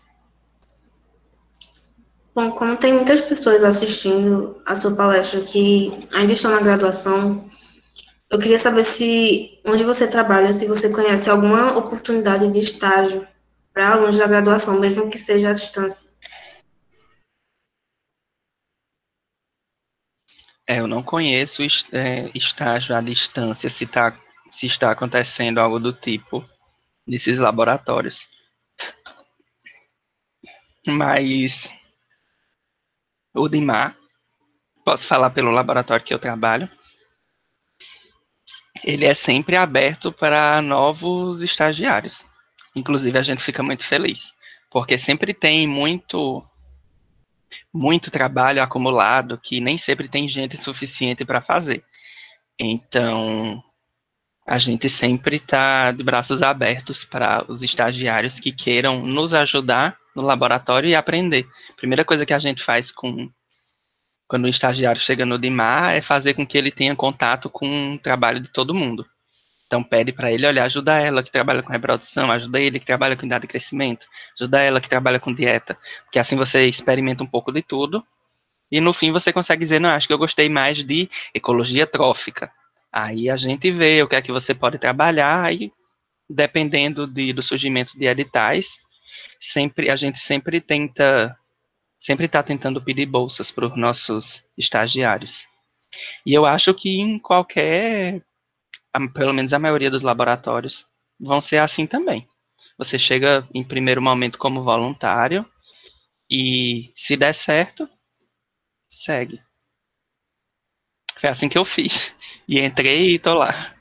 Bom, como tem muitas pessoas assistindo a sua palestra que ainda estão na graduação, eu queria saber se onde você trabalha, se você conhece alguma oportunidade de estágio para alunos da graduação, mesmo que seja à distância. Eu não conheço estágio à distância, se está acontecendo algo do tipo nesses laboratórios. Mas o DIMAR, posso falar pelo laboratório que eu trabalho, ele é sempre aberto para novos estagiários. Inclusive, a gente fica muito feliz, porque sempre tem muito trabalho acumulado que nem sempre tem gente suficiente para fazer. Então, a gente sempre está de braços abertos para os estagiários que queiram nos ajudar no laboratório e aprender. A primeira coisa que a gente faz quando o estagiário chega no DIMAR é fazer com que ele tenha contato com o trabalho de todo mundo. Então pede para ele, olha, ajuda ela que trabalha com reprodução, ajuda ele que trabalha com idade de crescimento, ajuda ela que trabalha com dieta, porque assim você experimenta um pouco de tudo e no fim você consegue dizer, não, acho que eu gostei mais de ecologia trófica. Aí a gente vê o que é que você pode trabalhar e dependendo do surgimento de editais, a gente sempre está tentando pedir bolsas para os nossos estagiários. E eu acho que em pelo menos a maioria dos laboratórios, vão ser assim também. Você chega em primeiro momento como voluntário e se der certo, segue. Foi assim que eu fiz. E entrei e tô lá.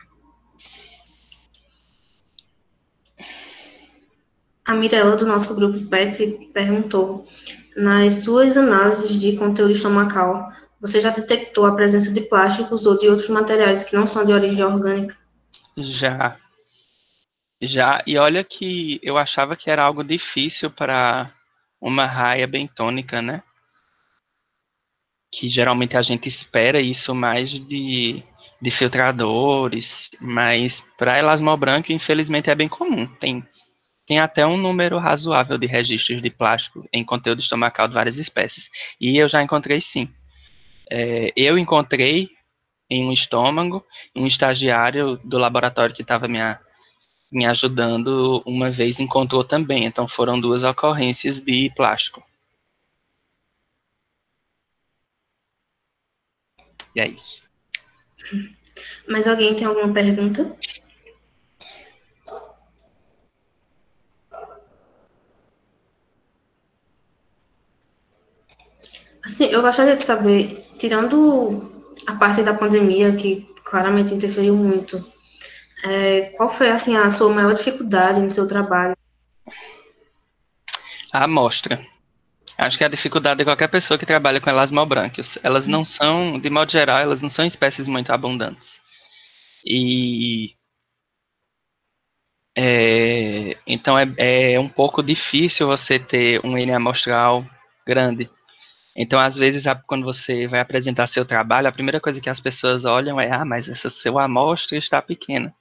A Mirella, do nosso grupo PET, perguntou: nas suas análises de conteúdo estomacal, você já detectou a presença de plásticos ou de outros materiais que não são de origem orgânica? Já. E olha que eu achava que era algo difícil para uma raia bentônica, né? Que geralmente a gente espera isso mais de filtradores, mas para elasmol branco, infelizmente, é bem comum. Tem até um número razoável de registros de plástico em conteúdo estomacal de várias espécies. E eu já encontrei sim. Eu encontrei em um estômago, um estagiário do laboratório que estava me ajudando uma vez encontrou também. Então foram 2 ocorrências de plástico. E é isso. Mas alguém tem alguma pergunta? Assim, eu gostaria de saber, tirando a parte da pandemia, que claramente interferiu muito, qual foi, assim, a sua maior dificuldade no seu trabalho? A amostra. Acho que a dificuldade de qualquer pessoa que trabalha com elasmobranquios. Elas não são, de modo geral, elas não são espécies muito abundantes. E então é um pouco difícil você ter um N amostral grande. Então, às vezes, quando você vai apresentar seu trabalho, a primeira coisa que as pessoas olham é, mas essa sua amostra está pequena.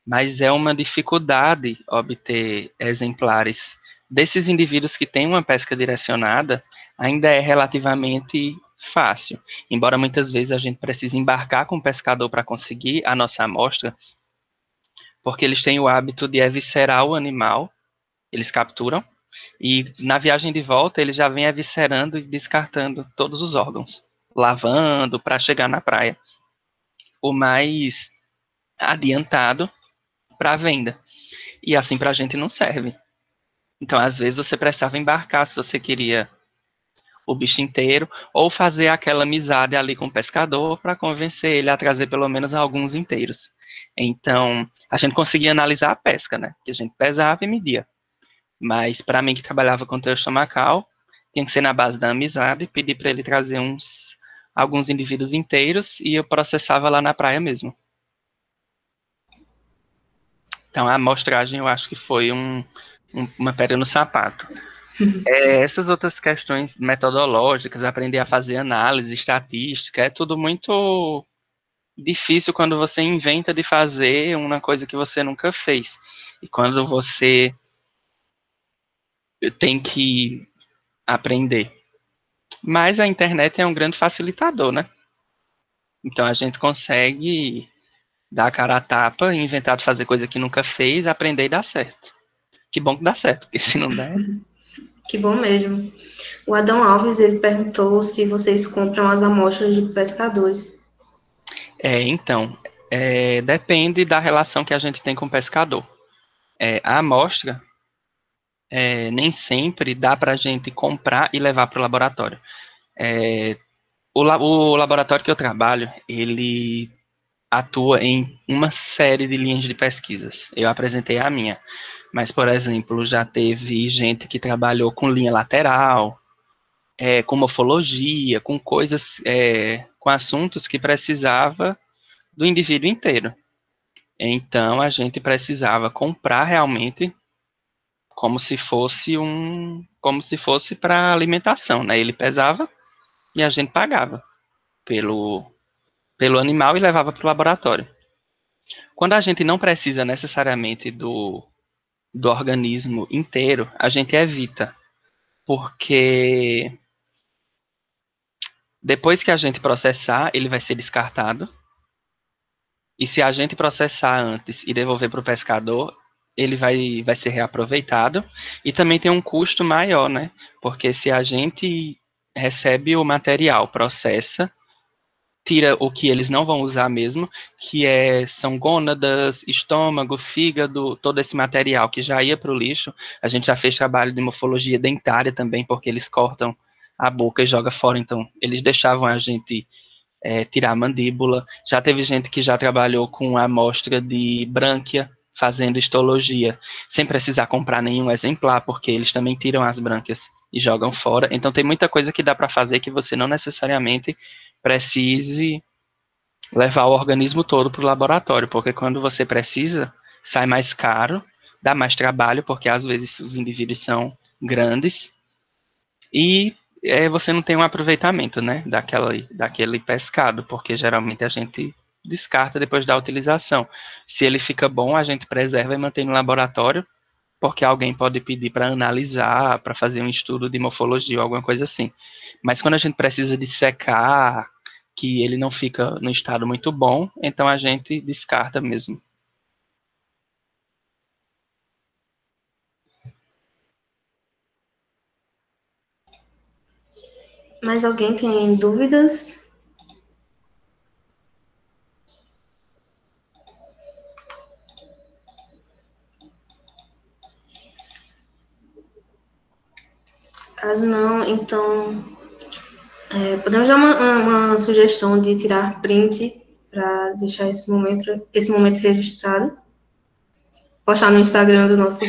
Mas é uma dificuldade obter exemplares desses indivíduos que têm uma pesca direcionada, ainda é relativamente fácil. Embora muitas vezes a gente precise embarcar com o pescador para conseguir a nossa amostra, porque eles têm o hábito de eviscerar o animal, eles capturam, e na viagem de volta eles já vêm eviscerando e descartando todos os órgãos, lavando para chegar na praia. O mais adiantado para a venda. E assim para a gente não serve. Então, às vezes, você precisava embarcar se você queria o bicho inteiro, ou fazer aquela amizade ali com o pescador para convencer ele a trazer pelo menos alguns inteiros. Então, a gente conseguia analisar a pesca, né? Que a gente pesava e media. Mas, para mim, que trabalhava com teu estomacal, tinha que ser na base da amizade, pedir para ele trazer alguns indivíduos inteiros e eu processava lá na praia mesmo. Então, a amostragem eu acho que foi uma pedra no sapato. Essas outras questões metodológicas, aprender a fazer análise, estatística, é tudo muito difícil quando você inventa de fazer uma coisa que você nunca fez. E quando você tem que aprender. Mas a internet é um grande facilitador, né? Então a gente consegue dar a cara a tapa, inventar de fazer coisa que nunca fez, aprender e dar certo. Que bom que dá certo, porque se não der... Que bom mesmo. O Adão Alves, ele perguntou se vocês compram as amostras de pescadores. Então, depende da relação que a gente tem com o pescador. A amostra, nem sempre dá para a gente comprar e levar para o laboratório. O laboratório que eu trabalho, ele atua em uma série de linhas de pesquisas. Eu apresentei a minha, mas, por exemplo, já teve gente que trabalhou com linha lateral, com morfologia, com coisas, com assuntos que precisava do indivíduo inteiro. Então, a gente precisava comprar realmente como se fosse para alimentação, né? Ele pesava e a gente pagava pelo animal e levava para o laboratório. Quando a gente não precisa necessariamente do organismo inteiro, a gente evita, porque depois que a gente processar, ele vai ser descartado, e se a gente processar antes e devolver para o pescador, ele vai ser reaproveitado, e também tem um custo maior, né? Porque se a gente recebe o material, processa, tira o que eles não vão usar mesmo, que são gônadas, estômago, fígado, todo esse material que já ia para o lixo. A gente já fez trabalho de morfologia dentária também, porque eles cortam a boca e jogam fora, então eles deixavam a gente tirar a mandíbula. Já teve gente que já trabalhou com amostra de brânquia, fazendo histologia, sem precisar comprar nenhum exemplar, porque eles também tiram as brânquias e jogam fora. Então tem muita coisa que dá para fazer que você não necessariamente precise levar o organismo todo para o laboratório, porque quando você precisa, sai mais caro, dá mais trabalho, porque às vezes os indivíduos são grandes, e você não tem um aproveitamento, né, daquele pescado, porque geralmente a gente descarta depois da utilização. Se ele fica bom, a gente preserva e mantém no laboratório, porque alguém pode pedir para analisar, para fazer um estudo de morfologia ou alguma coisa assim. Mas quando a gente precisa de secar, que ele não fica no estado muito bom, então a gente descarta mesmo. Mais alguém tem dúvidas? Caso não, então podemos dar uma sugestão de tirar print para deixar esse momento registrado. Postar no Instagram do nosso